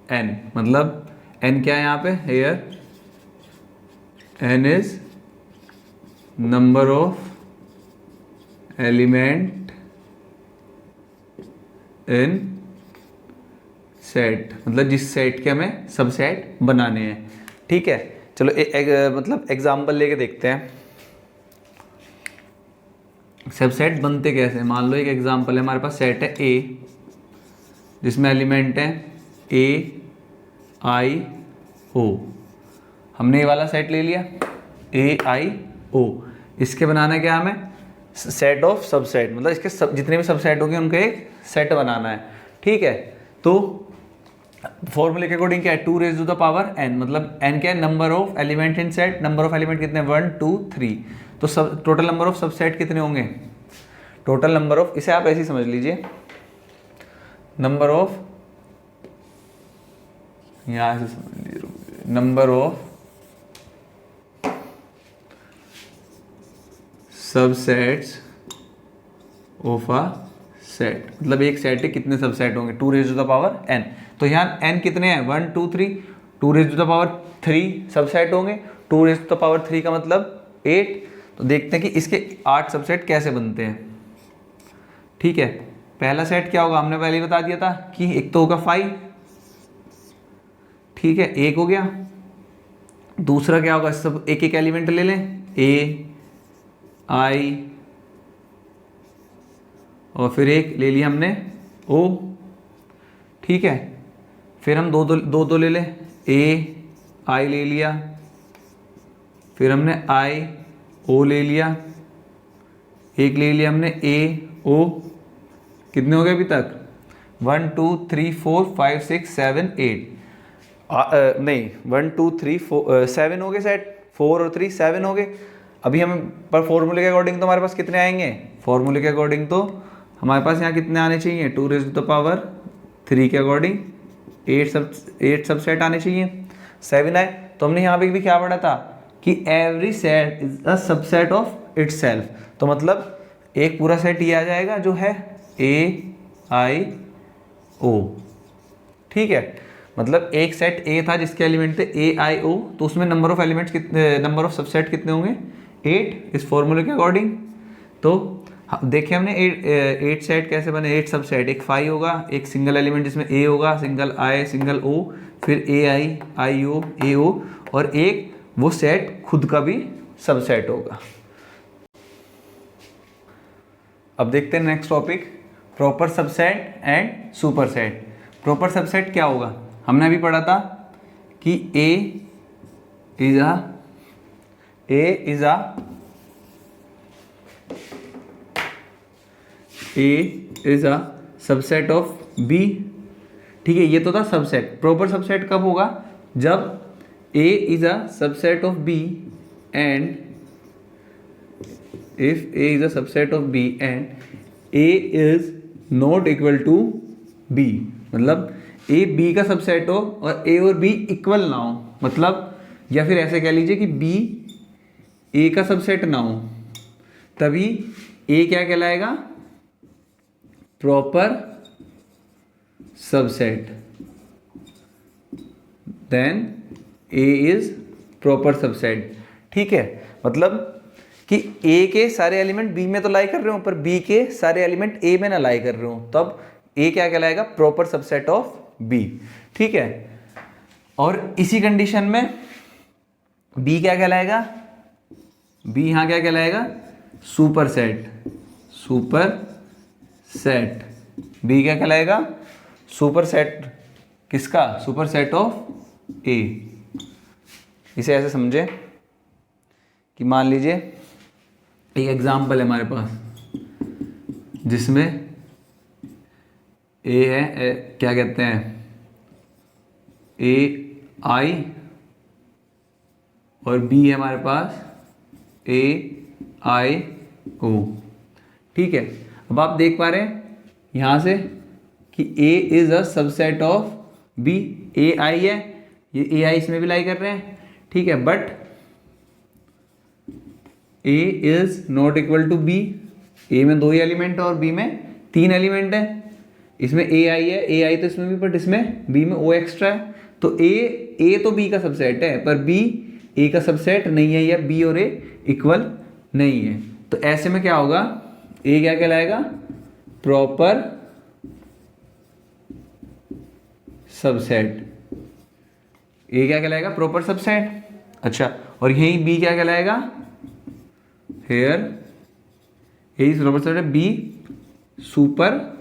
n, मतलब n क्या है यहाँ पे, here n is number of element in set, मतलब जिस सेट के हमें सबसेट बनाने हैं। ठीक है, चलो मतलब एग्जांपल लेके देखते हैं सबसेट बनते कैसे। मान लो एक एग्जांपल है, हमारे पास सेट है ए जिसमें एलिमेंट है ए आई ओ, हमने ये वाला सेट ले लिया ए आई ओ, इसके बनाना क्या हमें, सेट ऑफ सबसेट, मतलब इसके जितने भी सबसेट होंगे उनका एक सेट बनाना है। ठीक है, तो फॉर्मूले के अकॉर्डिंग क्या है, 2 raised to the power n, मतलब n क्या है, number of element in set, number of element कितने, 1 2 3, तो सब टोटल नंबर ऑफ सबसेट कितने होंगे, टोटल नंबर ऑफ, इसे आप ऐसे ही समझ लीजिए, नंबर ऑफ, यहां से समझ लीजिए, number of subsets of a set, मतलब एक सेट है कितने सबसेट होंगे, 2 raised to the power n, तो यहाँ n कितने हैं, 1 2 3, 2 raised to the power 3 subset होंगे, 2 raised to the power 3 का मतलब 8, तो देखते हैं कि इसके 8 सबसेट कैसे बनते हैं। ठीक है, पहला सेट क्या होगा, हमने पहले ही बता दिया था कि एक तो होगा 5, ठीक है, एक हो गया, दूसरा क्या होगा, सब एक एक एलिमेंट ले लें, ए आई और फिर एक ले लिया हमने ओ, ठीक है, फिर हम दो ले लें, ए आई ले लिया, फिर हमने आई ओ ले लिया, एक ले लिया हमने ए ओ, कितने हो गए अभी तक 1 2 3 4 5 6 7 8 नहीं 1 2 3 4 7 हो गए सेट, 4 और 3 7 हो गए। अभी हम पर फॉर्मूले के अकॉर्डिंग तो हमारे पास कितने आएंगे, फॉर्मूले के अकॉर्डिंग तो हमारे पास यहाँ कितने आने चाहिए 2⁻³ के अकॉर्डिंग 8 सबसेट आने चाहिए, 7 आए। तो हमने यहाँ पे भी क्या पढ़ा था कि every set is a subset of itself, तो मतलब एक पूरा सेट ये आ जाएगा जो है AIO, ठीक है। मतलब एक सेट A था जिसके एलिमेंट थे AIO, तो उसमें नंबर ऑफ एलिमेंट्स कितने, नंबर ऑफ सबसेट कितने होंगे 8 इस फॉर्मूले के अकॉर्डिंग। तो देखिए हमने 8 सेट कैसे बने, 8 सबसेट, एक 5 होगा, एक सिंगल एलिमेंट जिसमें A होगा, सिंगल I सिंगल O, फिर AI IO AO, और एक वो सेट खुद का भी सबसेट होगा। अब देखते हैं next topic, proper subset and super set. Proper subset क्या होगा, हमने अभी पढ़ा था कि A is a subset of B, ठीक है, ये तो था सबसेट। प्रॉपर सबसेट कब होगा, जब A is a subset of B and if A is a subset of B and A is not equal to B, मतलब A B का सबसेट हो और A और B इक्वल ना हो, मतलब या फिर ऐसे कह लीजिए कि B A का सबसेट ना हो, तभी A क्या कहलाएगा, proper subset, then A is proper subset, ठीक है। मतलब कि A के सारे एलिमेंट B में तो लाई कर रहे हो, पर B के सारे एलिमेंट A में ना लाई कर रहे हो, तब A क्या कहलाएगा, प्रॉपर सबसेट ऑफ B, ठीक है। और इसी कंडीशन में B क्या कहलाएगा, B यहाँ क्या कहलाएगा, super set, super set, B क्या कहलाएगा, सुपर सेट, किसका, सुपर सेट ऑफ A। इसे ऐसे समझे कि मान लीजिए एक एग्जाम्पल है हमारे पास जिसमें A है, क्या कहते हैं, AI और B है हमारे पास AIO, ठीक है। अब आप देख पा रहे हैं यहाँ से कि A is a subset of B, AI है, ये AI इसमें भी लाई कर रहे हैं, ठीक है, but A is not equal to B, A में 2 ही एलिमेंट है और B में 3 एलिमेंट है, इसमें AI है, AI तो इसमें भी, बट इसमें B में O एक्स्ट्रा है, तो A तो B का सबसेट है, पर B A का सबसेट नहीं है, या B और A इक्वल नहीं है। तो ऐसे में क्या होगा, A क्या कहलाएगा, प्रॉपर सबसेट, A क्या कहलाएगा, प्रॉपर सबसेट। अच्छा, और यही B क्या कहलाएगा, here A is proper set, B super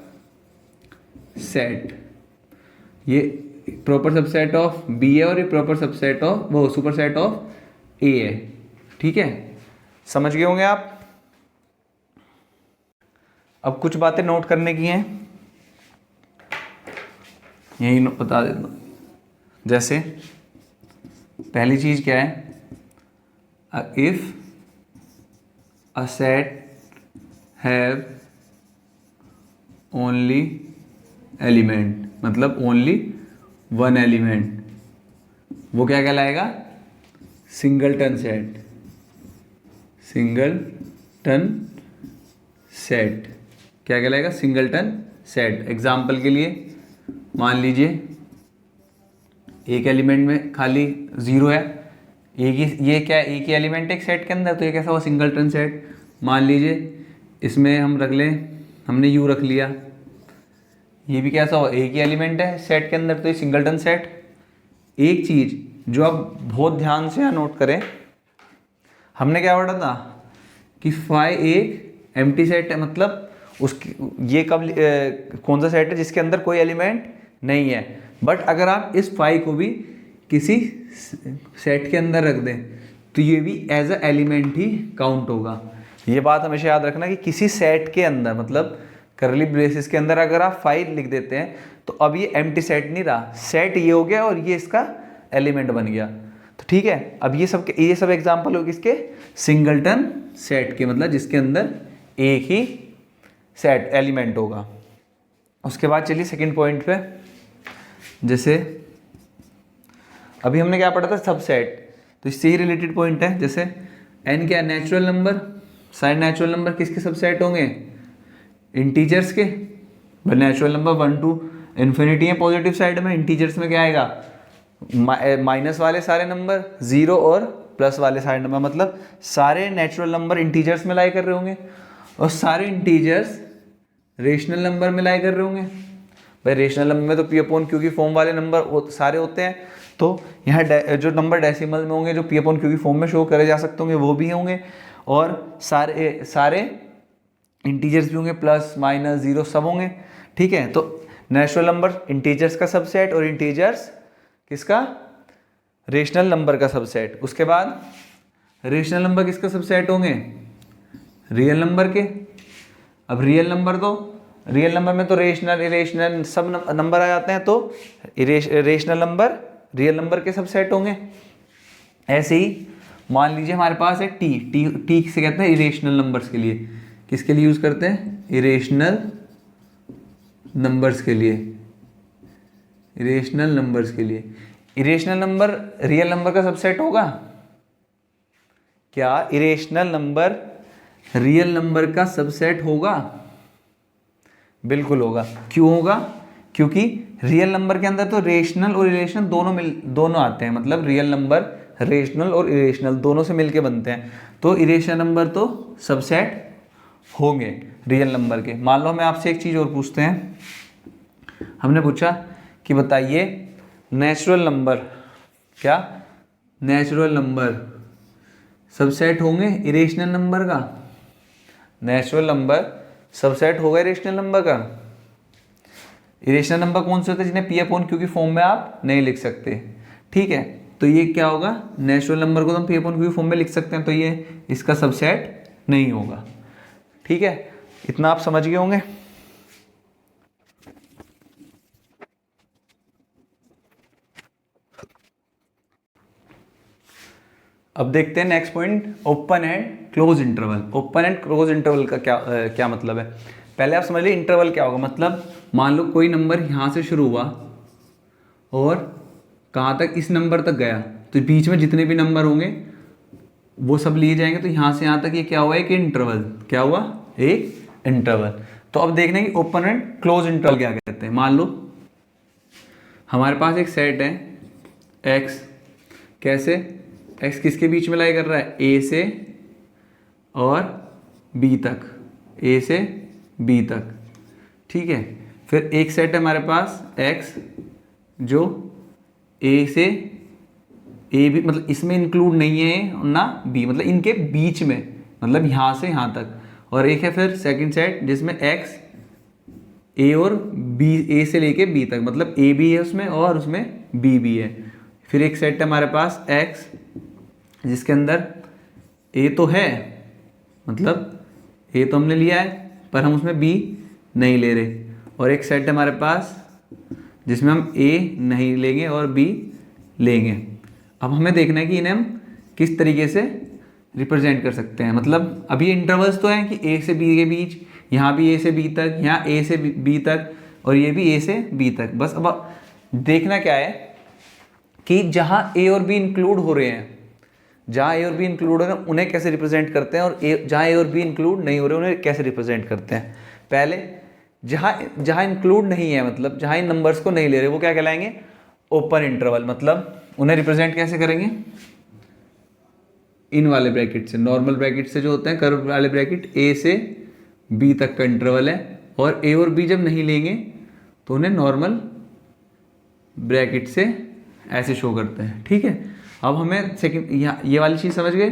set, ये प्रॉपर सबसेट ऑफ B है और ये प्रॉपर सबसेट ऑफ, वो सुपर सेट ऑफ A है, ठीक है, समझ गए होंगे आप। अब कुछ बातें नोट करने की हैं, यही बता देता हूँ। जैसे पहली चीज क्या है, if a set have only element, मतलब ओनली 1 एलिमेंट, वो क्या कहलाएगा, सिंगलटन सेट, सिंगलटन सेट क्या कहलाएगा, सिंगलटन सेट। एग्जाम्पल के लिए मान लीजिए एक एलिमेंट में खाली 0 है, एक ही, ये क्या एक ही एलिमेंट है एक सेट के अंदर, तो ये कैसा हुआ, सिंगलटन सेट। मान लीजिए इसमें हम रख लें, हमने U रख लिया, ये भी कैसा हुआ, एक ही एलिमेंट है सेट के अंदर, तो ये सिंगलटन सेट। एक चीज़ जो आप बहुत ध्यान से यहाँ नोट करें, हमने क्या पढ़ा था कि फाई एक एम्प्टी सेट है, मतलब उसकी ये कब कौन सा सेट है जिसके अंदर कोई एलिमेंट नहीं है। बट अगर आप इस फाई को भी किसी सेट के अंदर रख दें तो ये भी एज अ एलिमेंट ही काउंट होगा। ये बात हमेशा याद रखना कि किसी सेट के अंदर, मतलब करली ब्रेसेस के अंदर अगर आप 5 लिख देते हैं तो अब ये एम्प्टी सेट नहीं रहा, सेट ये हो गया और ये इसका एलिमेंट बन गया। तो ठीक है, अब ये सब एग्जांपल हो किसके, सिंगलटन सेट के, मतलब जिसके अंदर एक ही सेट एलिमेंट होगा। उसके बाद चलिए सेकंड पॉइंट पे, जैसे अभी हमने क्या पढ़ा था, सबसेट, तो इससे ही रिलेटेड पॉइंट है। जैसे n क्या, नेचुरल नंबर, सारे नेचुरल नंबर किसके सबसेट होंगे, इंटीजर्स के। नेचुरल नंबर 1 to इन्फिनिटी है पॉजिटिव साइड में, इंटीजर्स में क्या आएगा, माइनस वाले सारे नंबर, 0 और प्लस वाले सारे नंबर, मतलब सारे नेचुरल नंबर इंटीजर्स में लाई कर रहे होंगे और सारे इंटीजर्स रेशनल नंबर में लाई कर रहे होंगे। भाई रेशनल नंबर में तो पी अपॉन क्यू की फॉर्म वाले नंबर सारे होते हैं, तो यहाँ जो नंबर डेसिमल में होंगे, जो पी अपॉन क्यू की फॉर्म में शो करे जा सकते होंगे, वो भी होंगे, और सारे इंटीजर्स भी होंगे, प्लस माइनस 0 सब होंगे। ठीक है, तो नेचुरल नंबर इंटीजर्स का सबसेट और इंटीजर्स किसका, रेशनल नंबर का सबसेट। उसके बाद रेशनल नंबर किसका सबसेट होंगे, रियल नंबर के। अब रियल नंबर में तो रेशनल इरेशनल सब नंबर आ जाते हैं, तो रेशनल नंबर रियल नंबर के सबसेट होंगे। ऐसे ही मान लीजिए हमारे पास है टी किसे कहते हैं, इरेशनल नंबर्स के लिए। किसके लिए यूज करते हैं, इरेशनल नंबर्स के लिए, इरेशनल नंबर्स के लिए। इरेशनल नंबर रियल नंबर का सबसेट होगा क्या, इरेशनल नंबर रियल नंबर का सबसेट होगा, बिल्कुल होगा। क्यों होगा, क्योंकि रियल नंबर के अंदर तो रेशनल और इरेशनल दोनों आते हैं, मतलब रियल नंबर रेशनल और इरेशनल दोनों से मिलके बनते हैं, तो इरेशनल नंबर तो सबसेट होंगे रियल नंबर के। मान लो हमें आपसे एक चीज़ और पूछते हैं, हमने पूछा कि बताइए नेचुरल नंबर, क्या नेचुरल नंबर सबसेट होंगे इरेशनल नंबर का, नेचुरल नंबर सबसेट होगा इरेशनल नंबर का। इरेशनल नंबर कौन से होते हैं, जिन्हें पी अपॉन क्यू की फॉर्म में आप नहीं लिख सकते। ठीक है, तो ये क्या होगा, नेचुरल नंबर को तो हम पी अपॉन क्यू की फॉर्म में लिख सकते हैं, तो ये इसका सबसेट नहीं होगा। ठीक है, इतना आप समझ गए होंगे। अब देखते हैं next point, open and close interval. Open and close interval का क्या मतलब है, पहले आप समझ लीजिए इंटरवल क्या होगा। मतलब मान लो कोई नंबर यहाँ से शुरू हुआ और कहाँ तक, इस नंबर तक गया, तो बीच में जितने भी नंबर होंगे वो सब लिए जाएंगे, तो यहाँ से यहाँ तक ये क्या हुआ, एक इंटरवल। क्या हुआ, एक इंटरवल। तो अब देखने की ओपन एंड क्लोज इंटरवल क्या कहते हैं। मान लो हमारे पास एक सेट है एक्स, कैसे, एक्स किसके बीच में लाई कर रहा है, ए से और बी तक, ए से बी तक। ठीक है, फिर एक सेट है हमारे पास एक्स जो ए से ए भी, मतलब इसमें इंक्लूड नहीं है ना बी, मतलब इनके बीच में, मतलब यहाँ से यहाँ तक। और एक है फिर सेकंड सेट जिसमें एक्स ए और बी, ए से लेके बी तक, मतलब ए भी है उसमें और उसमें बी भी है। फिर एक सेट है हमारे पास एक्स जिसके अंदर ए तो है, मतलब ए तो हमने लिया है पर हम उसमें बी नहीं ले रहे। और एक सेट है हमारे पास जिसमें हम ए नहीं लेंगे और बी लेंगे। अब हमें देखना है कि इन्हें हम किस तरीके से रिप्रेजेंट कर सकते हैं। मतलब अभी इंटरवल्स तो हैं कि ए से बी के बीच, यहाँ भी ए से बी तक, यहाँ ए से बी तक, और ये भी ए से बी तक। बस अब देखना क्या है कि जहाँ ए और बी इंक्लूड हो रहे हैं, जहाँ ए और बी इंक्लूड हो रहे हैं उन्हें कैसे रिप्रेजेंट करते हैं, और जहाँ ए और बी इंक्लूड नहीं हो रहे उन्हें कैसे रिप्रेजेंट करते हैं। पहले जहाँ इंक्लूड नहीं है, मतलब जहाँ इन नंबर्स को नहीं ले रहे, वो क्या कहलाएंगे, ओपन इंटरवल। मतलब उन्हें रिप्रेजेंट कैसे करेंगे, इन वाले ब्रैकेट से, नॉर्मल ब्रैकेट से जो होते हैं, कर्व वाले ब्रैकेट, ए से बी तक का इंटरवल है, और ए और बी जब नहीं लेंगे तो उन्हें नॉर्मल ब्रैकेट से ऐसे शो करते हैं। ठीक है, अब हमें सेकंड ये वाली चीज़ समझ गए।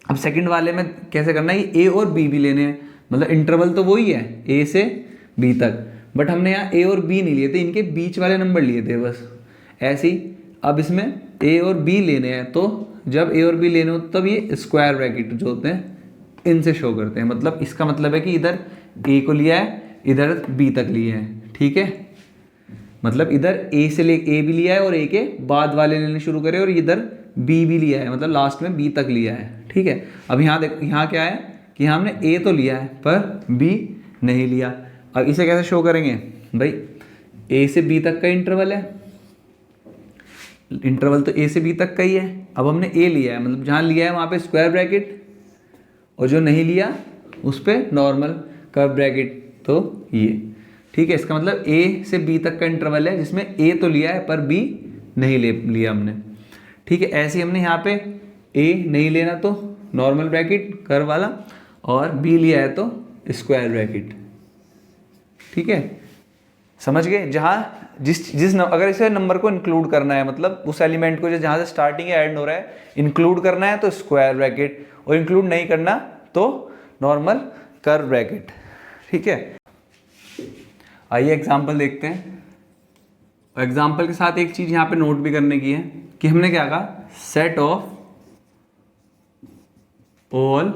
अब सेकंड वाले में कैसे करना है, ए और बी भी लेने हैं, मतलब इंटरवल तो वही है ए से बी तक, बट हमने यहाँ ए और बी नहीं लिए थे, इनके बीच वाले नंबर लिए थे बस। ऐसे ही अब इसमें ए और बी लेने हैं, तो जब ए और बी लेने हो तब ये स्क्वायर ब्रैकेट जो होते हैं इनसे शो करते हैं। मतलब इसका मतलब है कि इधर ए को लिया है, इधर बी तक लिए हैं, ठीक है। मतलब इधर ए से ले ए भी लिया है और ए के बाद वाले लेने शुरू करे, और इधर बी भी लिया है, मतलब लास्ट में बी तक लिया है, ठीक है। अब यहाँ देख, यहाँ क्या है कि हमने ए तो लिया है पर बी नहीं लिया। अब इसे कैसे शो करेंगे भाई, ए से बी तक का इंटरवल है, इंटरवल तो ए से बी तक का ही है। अब हमने ए लिया है, मतलब जहाँ लिया है वहाँ पे स्क्वायर ब्रैकेट, और जो नहीं लिया उस पर नॉर्मल कर्व ब्रैकेट, तो ये, ठीक है। इसका मतलब ए से बी तक का इंटरवल है जिसमें ए तो लिया है पर बी नहीं लिया हमने, ठीक है। ऐसे ही हमने यहाँ पे ए नहीं लेना तो नॉर्मल ब्रैकेट कर्व वाला, और बी लिया है तो स्क्वायर ब्रैकेट, ठीक है। समझ गए। जहाँ अगर इसे नंबर को इंक्लूड करना है, मतलब उस एलिमेंट को जो जहाँ से स्टार्टिंग है एंड हो रहा है, इंक्लूड करना है तो स्क्वायर ब्रैकेट, और इंक्लूड नहीं करना तो नॉर्मल कर्व ब्रैकेट, ठीक है। आइए एग्जाम्पल देखते हैं। एग्जाम्पल के साथ एक चीज यहाँ पे नोट भी करने की है कि हमने क्या कहा, set of all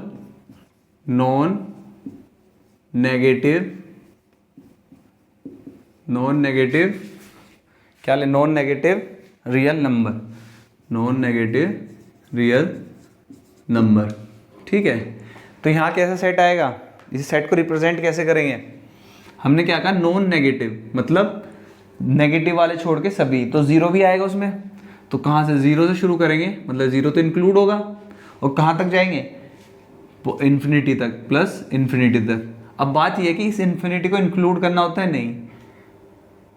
non negative क्या ले, नॉन नेगेटिव रियल नंबर, ठीक है। तो यहाँ कैसा सेट आएगा, इस सेट को रिप्रेजेंट कैसे करेंगे, हमने क्या कहा, नॉन नेगेटिव, मतलब नेगेटिव वाले छोड़ के सभी, तो जीरो भी आएगा उसमें। तो कहाँ से, जीरो से शुरू करेंगे, मतलब जीरो तो इंक्लूड होगा, और कहाँ तक जाएंगे, इन्फिनिटी तक, प्लस इन्फिनिटी तक। अब बात यह है कि इस इन्फिनिटी को इंक्लूड करना होता है, नहीं,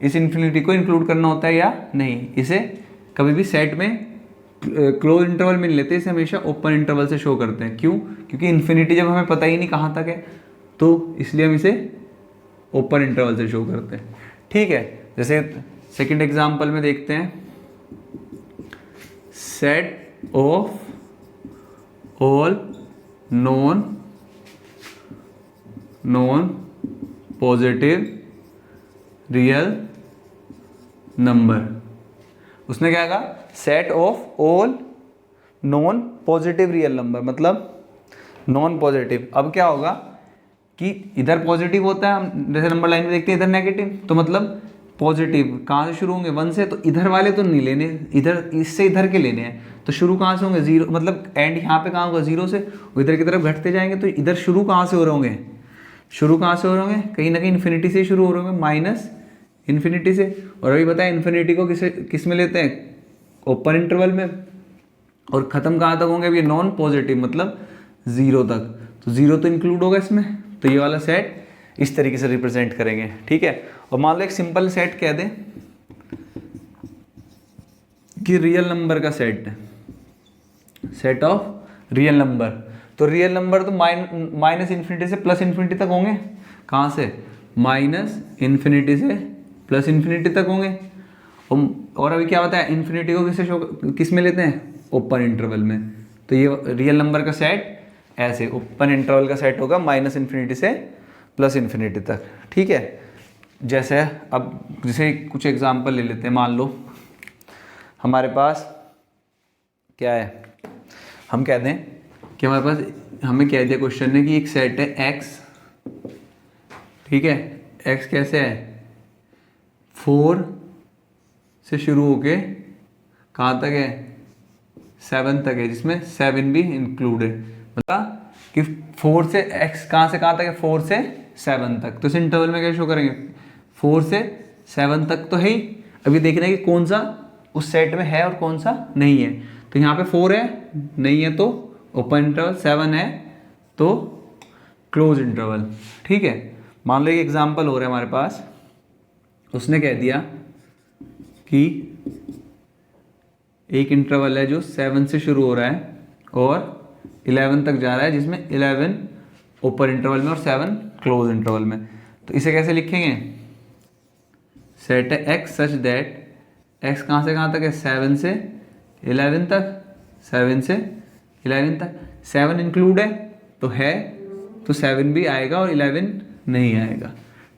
इस इन्फिनिटी को इंक्लूड करना होता है या नहीं। इसे कभी भी सेट में क्लोज इंटरवल में नहीं लेते, इसे हमेशा ओपन इंटरवल से शो करते हैं। क्यों, क्योंकि इन्फिनिटी जब हमें पता ही नहीं कहाँ तक है, तो इसलिए हम इसे ओपन इंटरवल से शो करते हैं, ठीक है। जैसे सेकंड एग्जांपल में देखते हैं, set of all non positive real number. उसने क्या कहा, set of all non positive real number, मतलब नॉन पॉजिटिव। अब क्या होगा कि इधर पॉजिटिव होता है, हम जैसे नंबर लाइन में देखते हैं, इधर नेगेटिव, तो मतलब पॉजिटिव कहाँ से शुरू होंगे, 1 से, तो इधर वाले तो नहीं लेने, इधर इससे इधर के लेने हैं। तो शुरू कहाँ से होंगे, 0, मतलब एंड यहाँ पे कहाँ होगा, 0 से, इधर की तरफ घटते जाएंगे। तो इधर शुरू कहाँ से हो रहे होंगे, शुरू कहाँ से हो रहे होंगे, कहीं ना कहीं इन्फिनिटी से शुरू हो रहे होंगे, माइनस इन्फिनिटी से। और अभी बताया इन्फिनिटी को किस में लेते हैं, ओपन इंटरवल में, और ख़त्म कहाँ तक होंगे, अब ये नॉन पॉजिटिव, मतलब 0 तक। तो 0 तो इंक्लूड होगा इसमें, तो ये वाला सेट इस तरीके से रिप्रेजेंट करेंगे, ठीक है। और मान लो एक सिंपल सेट कह दें कि रियल नंबर का सेट ऑफ रियल नंबर। तो रियल नंबर तो माइनस इन्फिनिटी से प्लस इन्फिनिटी तक होंगे, कहाँ से, माइनस इन्फिनिटी से प्लस इन्फिनिटी तक होंगे। और अभी क्या बताया, इन्फिनिटी को किस में लेते हैं, ओपन इंटरवल में। तो ये रियल नंबर का सेट ऐसे ओपन इंटरवल का सेट होगा, माइनस इन्फिनिटी से प्लस इन्फिनिटी तक, ठीक है। जैसे अब जैसे कुछ एग्जांपल ले लेते हैं। मान लो हमारे पास क्या है, हम कहते हैं कि हमारे पास, हमें कह दिया क्वेश्चन ने कि एक सेट है x, ठीक है। x कैसे है, 4 से शुरू होके कहाँ तक है, 7 तक है, जिसमें 7 भी इंक्लूड है। मतलब कि 4 से x कहाँ से कहाँ तक है, 4 से 7 तक। तो इस इंटरवल में क्या शो करेंगे, 4 से 7 तक तो है ही। अभी देखना है कि कौन सा उस सेट में है और कौन सा नहीं है। तो यहाँ पे 4 है, नहीं है तो ओपन इंटरवल, 7 है तो क्लोज इंटरवल, ठीक है। मान लो एक एग्जांपल हो रहा है हमारे पास, उसने कह दिया कि एक इंटरवल है जो 7 से शुरू हो रहा है और 11 तक जा रहा है, जिसमें 11 ओपन इंटरवल में और 7 क्लोज इंटरवल में। तो इसे कैसे लिखेंगे, सेट है x सच दैट x कहाँ से कहाँ तक है, 7 से 11 तक, 7 से 11 तक। 7 इंक्लूड है तो 7 भी आएगा और 11 नहीं आएगा,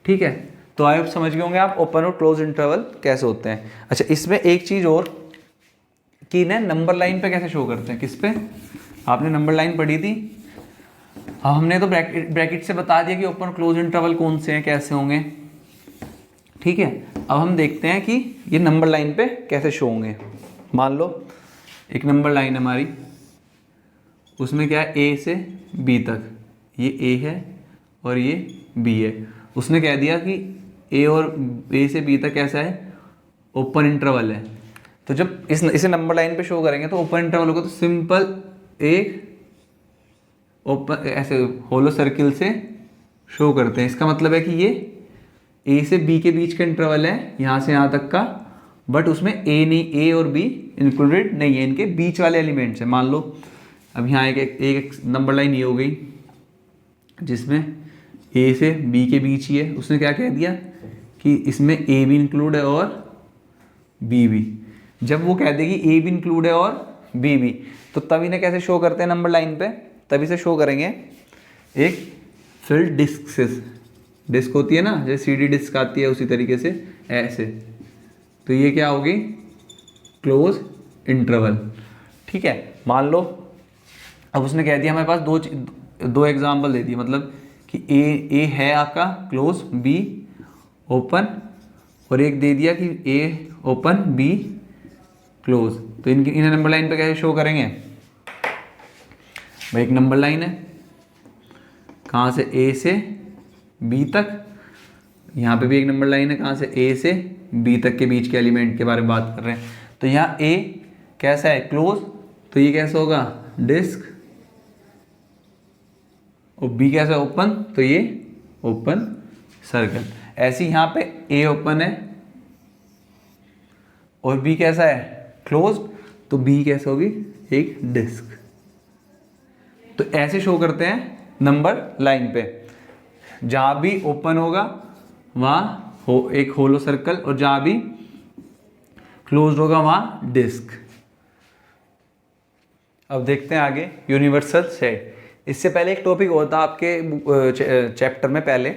ठीक है। तो आप समझ गए होंगे आप ओपन और क्लोज इंटरवल कैसे होते हैं। अच्छा, इसमें एक चीज़ और कि ना नंबर लाइन पे कैसे शो करते हैं, किस पे, आपने नंबर लाइन पढ़ी थी, अब हमने तो ब्रैकेट से बता दिया कि ओपन क्लोज इंटरवल कौन से हैं, कैसे होंगे, ठीक है। अब हम देखते हैं कि ये नंबर लाइन पे कैसे शो होंगे। मान लो एक नंबर लाइन हमारी, उसमें क्या है, ए से बी तक, ये ए है और ये बी है। उसने कह दिया कि ए और ए से बी तक कैसा है, ओपन इंटरवल है। तो जब इसे नंबर लाइन पे शो करेंगे तो ओपन इंटरवल होगा, तो सिंपल एक ओपन ऐसे होलो सर्किल से शो करते हैं। इसका मतलब है कि ये ए से बी के बीच का इंटरवल है, यहाँ से यहाँ तक का, बट उसमें ए नहीं, ए और बी इंक्लूडेड नहीं है, इनके बीच वाले एलिमेंट्स हैं। मान लो अब यहाँ एक नंबर लाइन ये हो गई जिसमें ए से बी के बीच ही है। उसने क्या कह दिया कि इसमें ए भी इंक्लूड है और बी भी। जब वो कह देगी ए भी इंक्लूड है और बी भी, तो तब इन्हें कैसे शो करते हैं नंबर लाइन पे, तभी से शो करेंगे एक फिल्ड डिस्क से। डिस्क होती है ना, जैसे सीडी डिस्क आती है, उसी तरीके से ऐसे। तो ये क्या होगी, क्लोज इंटरवल, ठीक है। मान लो अब उसने कह दिया हमारे पास दो एग्जाम्पल दे दिए, मतलब कि ए है आपका क्लोज, बी ओपन, और एक दे दिया कि ए ओपन बी क्लोज। तो इन्हें नंबर लाइन पे कैसे शो करेंगे भाई, एक नंबर लाइन है कहाँ से, ए से बी तक, यहाँ पे भी एक नंबर लाइन है कहाँ से, ए से बी तक के बीच के एलिमेंट के बारे में बात कर रहे हैं। तो यहाँ ए कैसा है, क्लोज, तो ये कैसा होगा, डिस्क, और बी कैसा है, ओपन, तो ये ओपन सर्कल। ऐसे यहाँ पे ए ओपन है और बी कैसा है, क्लोज, तो बी कैसा होगी, एक डिस्क। तो ऐसे शो करते हैं नंबर लाइन पे। जहाँ भी ओपन होगा वहाँ एक होलो सर्कल, और जहाँ भी क्लोज होगा वहाँ डिस्क। अब देखते हैं आगे यूनिवर्सल सेट। इससे पहले एक टॉपिक होता आपके चैप्टर में पहले,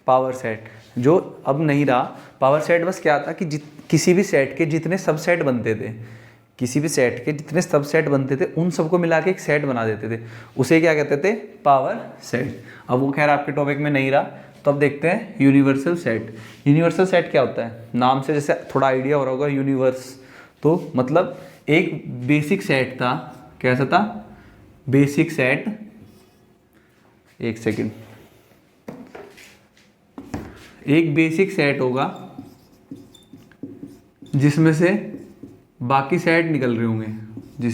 पावर सेट, जो अब नहीं रहा। पावर सेट बस क्या था कि किसी भी सेट के जितने सबसेट बनते थे, किसी भी सेट के जितने सबसेट बनते थे उन सबको मिला के एक सेट बना देते थे, उसे क्या कहते थे, पावर सेट। अब वो खैर आपके टॉपिक में नहीं रहा, तो अब देखते हैं यूनिवर्सल सेट। यूनिवर्सल सेट क्या होता है, नाम से जैसे थोड़ा आइडिया हो रहा होगा, यूनिवर्स, तो मतलब एक बेसिक सेट था। कैसा था, बेसिक सेट, एक सेकेंड, एक बेसिक सेट होगा जिसमें से बाकी सेट निकल रहे होंगे,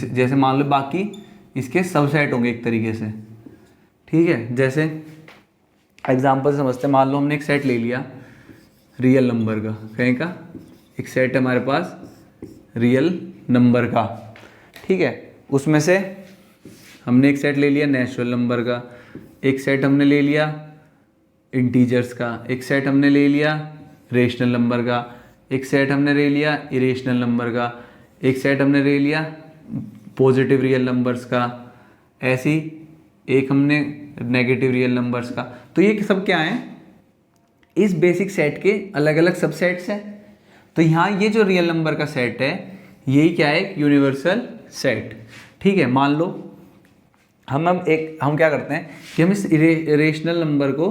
जैसे मान लो बाकी इसके सबसेट होंगे एक तरीके से, ठीक है। जैसे एग्जांपल समझते हैं, मान लो हमने एक सेट ले लिया रियल नंबर का, कहीं का एक सेट है हमारे पास रियल नंबर का, ठीक है। उसमें से हमने एक सेट ले लिया नेचुरल नंबर का, एक सेट हमने ले लिया इंटीजर्स का, एक सेट हमने ले लिया रेशनल नंबर का, एक सेट हमने ले लिया इरेशनल नंबर का, एक सेट हमने ले लिया पॉजिटिव रियल नंबर्स का, ऐसी एक हमने नेगेटिव रियल नंबर्स का। तो ये सब क्या है, इस बेसिक सेट के अलग अलग सबसेट्स हैं। तो यहाँ ये जो रियल नंबर का सेट है यही क्या है, यूनिवर्सल सेट, ठीक है। मान लो हम क्या करते हैं कि हम इस रेशनल नंबर को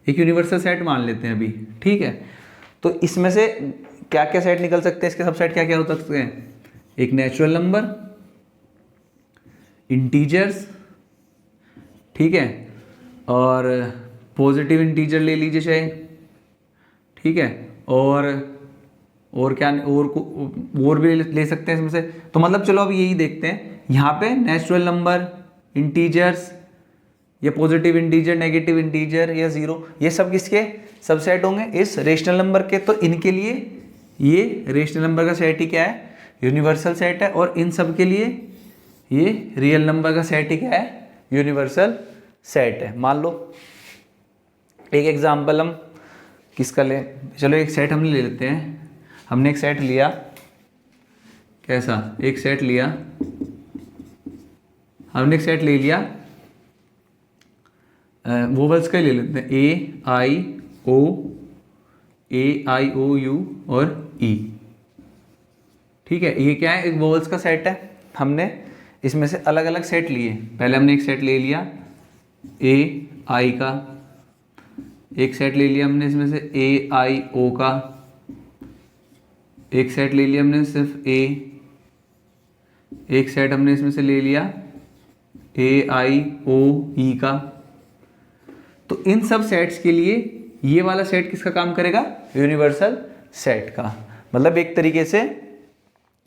एक यूनिवर्सल सेट मान लेते हैं अभी, ठीक है। तो इसमें से क्या क्या सेट निकल सकते हैं, इसके सबसेट क्या क्या हो सकते हैं, एक नेचुरल नंबर, इंटीजर्स, ठीक है, और पॉजिटिव इंटीजर ले लीजिए चाहे, ठीक है, और क्या और भी ले सकते हैं इसमें से। तो मतलब चलो अब यही देखते हैं, यहाँ पे नेचुरल नंबर, इंटीजर्स, या पॉजिटिव इंटीजर, नेगेटिव इंटीजर, या जीरो, ये सब किसके सबसेट होंगे, इस रेशनल नंबर के। तो इनके लिए ये रेशनल नंबर का सेट ही क्या है, यूनिवर्सल सेट है, और इन सब के लिए ये रियल नंबर का सेट ही क्या है, यूनिवर्सल सेट है। मान लो एक एग्जांपल हम किसका ले, चलो एक सेट हम ले लेते हैं। हमने एक सेट लिया, कैसा, एक सेट लिया, हमने एक सेट ले लिया वोवल्स का ही ले लेते हैं, ए आई ओ यू और ई, ठीक है। ये क्या है, एक वोवल्स का सेट है। हमने इसमें से अलग अलग सेट लिए। पहले हमने एक सेट ले लिया ए आई का, एक सेट ले लिया हमने इसमें से ए आई ओ का, एक सेट ले लिया हमने सिर्फ ए, एक सेट हमने इसमें से ले लिया ए आई ओ ई का। तो इन सब सेट्स के लिए ये वाला सेट किसका काम करेगा? यूनिवर्सल सेट का। मतलब एक तरीके से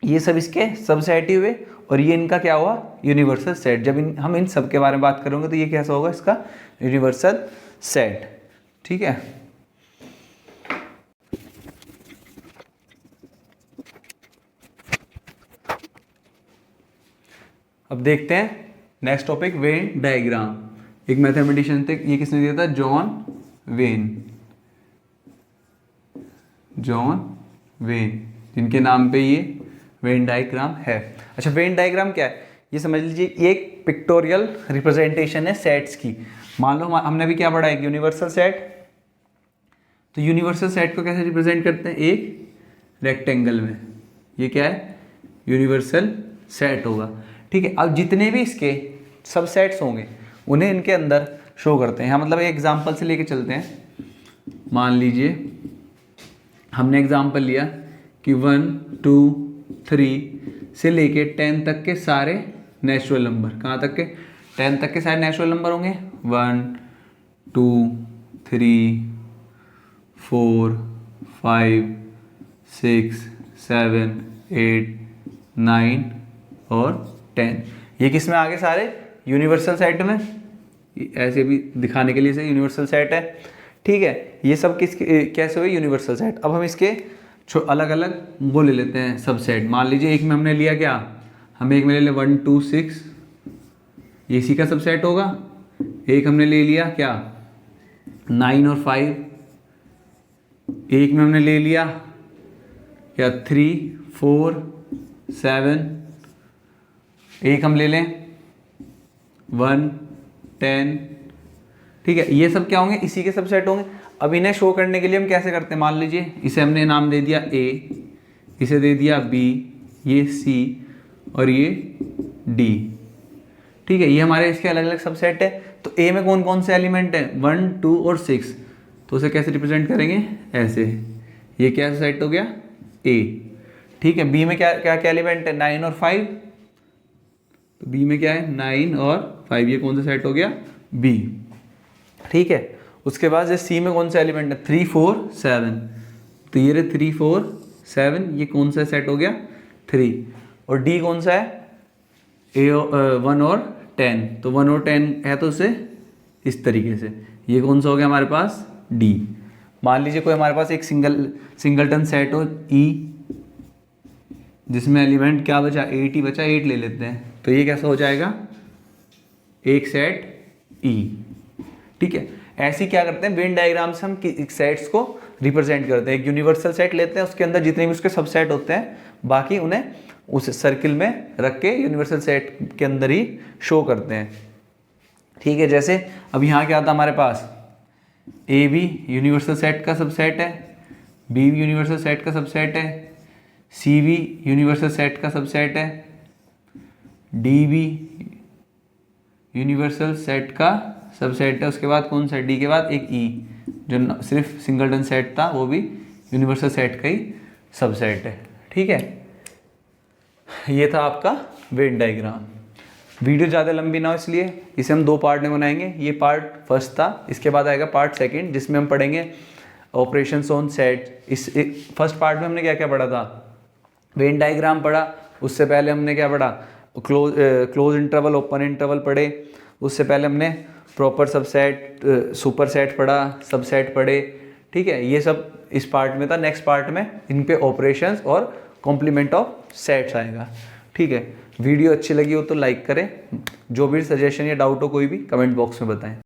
ये सब इसके सबसेट ही हुए और ये इनका क्या हुआ? Universal set. जब हम इन सब के बारे में बात करेंगे तो ये कैसा होगा? इसका यूनिवर्सल सेट। ठीक है, अब देखते हैं नेक्स्ट टॉपिक, वेन डायग्राम। एक मैथमेटिशियन थे, ये किसने दिया था? जॉन वेन, जिनके नाम पे ये वेन डायग्राम है। अच्छा, वेन डायग्राम क्या है? ये समझ लीजिए ये एक पिक्टोरियल रिप्रेजेंटेशन है सेट्स की। मान लो हमने अभी क्या पढ़ा है? Universal set. तो यूनिवर्सल सेट को कैसे रिप्रेजेंट करते हैं? एक रेक्टेंगल में। ये क्या है? यूनिवर्सल सेट होगा। ठीक है, अब जितने भी इसके सब सेट्स होंगे उन्हें इनके अंदर शो करते हैं। यहाँ मतलब एक एग्जाम्पल से लेके चलते हैं। मान लीजिए हमने एग्जाम्पल लिया कि 1 2 3 से लेके 10 तक के सारे नेचुरल नंबर। कहाँ तक के? 10 तक के सारे नेचुरल नंबर होंगे। 1 2 3 4 5 6 7 8 9 और 10। ये किस में आगे? सारे यूनिवर्सल सेट में। ऐसे भी दिखाने के लिए से यूनिवर्सल सेट है। ठीक है, ये सब कैसे हुए? Universal set. अब हम इसके अलग अलग वो ले लेते हैं सब सेट। मान लीजिए एक में हमने लिया क्या? हम एक में ले लें 1 2 6, ये इसी का सब सेट होगा। एक हमने ले लिया क्या? 9 और 5। एक में हमने ले लिया क्या? 3 4 7। एक हम ले लें 1 10। ठीक है, ये सब क्या होंगे? इसी के सब सेट होंगे। अब इन्हें शो करने के लिए हम कैसे करते हैं? मान लीजिए इसे हमने नाम दे दिया ए, इसे दे दिया बी, ये सी और ये डी। ठीक है, ये हमारे इसके अलग अलग सब सेट है। तो ए में कौन कौन से एलिमेंट है? 1 2 और 6। तो उसे कैसे रिप्रेजेंट करेंगे? ऐसे। ये क्या सेट हो गया? ए। ठीक है, बी में क्या क्या क्या एलिमेंट है? 9 और 5। तो बी में क्या है? 9 और 5। ये कौन सा सेट हो गया? बी। ठीक है, उसके बाद जैसे सी में कौन सा एलिमेंट है? 3 4 7। तो ये रहे 3 4 7। ये कौन सा सेट हो गया? 3। और डी कौन सा है? 1 और 10। तो 1 और 10 है तो उसे इस तरीके से। ये कौन सा हो गया हमारे पास? डी। मान लीजिए कोई हमारे पास एक सिंगलटन सेट हो ई, जिसमें एलिमेंट क्या बचा? 8 ही बचा। 8 ले लेते हैं। तो ये कैसा हो जाएगा? एक सेट ई। ठीक है, ऐसे क्या करते हैं? वेन डायग्राम से हम सेट्स को रिप्रेजेंट करते हैं। एक यूनिवर्सल सेट लेते हैं, उसके अंदर जितने भी उसके सबसेट होते हैं, बाकी उन्हें उस सर्किल में रख के यूनिवर्सल सेट के अंदर ही शो करते हैं। ठीक है, जैसे अब यहाँ क्या आता हमारे पास? ए भी यूनिवर्सल सेट का सबसेट है, बी भी यूनिवर्सल सेट का सबसेट है, सी भी यूनिवर्सल सेट का सबसेट है, डी भी यूनिवर्सल सेट का सबसेट है। उसके बाद कौन सा? डी के बाद एक ई, जो सिर्फ सिंगलटन सेट था, वो भी यूनिवर्सल सेट का ही सबसेट है। ठीक है, ये था आपका वेन डायग्राम। वीडियो ज़्यादा लंबी ना हो इसलिए इसे हम 2 पार्ट में बनाएंगे। ये पार्ट फर्स्ट था, इसके बाद आएगा पार्ट सेकंड, जिसमें हम पढ़ेंगे ऑपरेशंस ऑन सेट। इस फर्स्ट पार्ट में हमने क्या क्या पढ़ा था? वेन डायग्राम पढ़ा। उससे पहले हमने क्या पढ़ा? क्लोज इंटरवल, ओपन इंटरवल पढ़े। उससे पहले हमने प्रॉपर सबसेट, सुपर सेट पढ़ा, सबसेट पढ़े। ठीक है, ये सब इस पार्ट में था। नेक्स्ट पार्ट में इन पे ऑपरेशंस और कॉम्प्लीमेंट ऑफ सेट्स आएगा। ठीक है, वीडियो अच्छी लगी हो तो लाइक करें। जो भी सजेशन या डाउट हो कोई भी कमेंट बॉक्स में बताएं।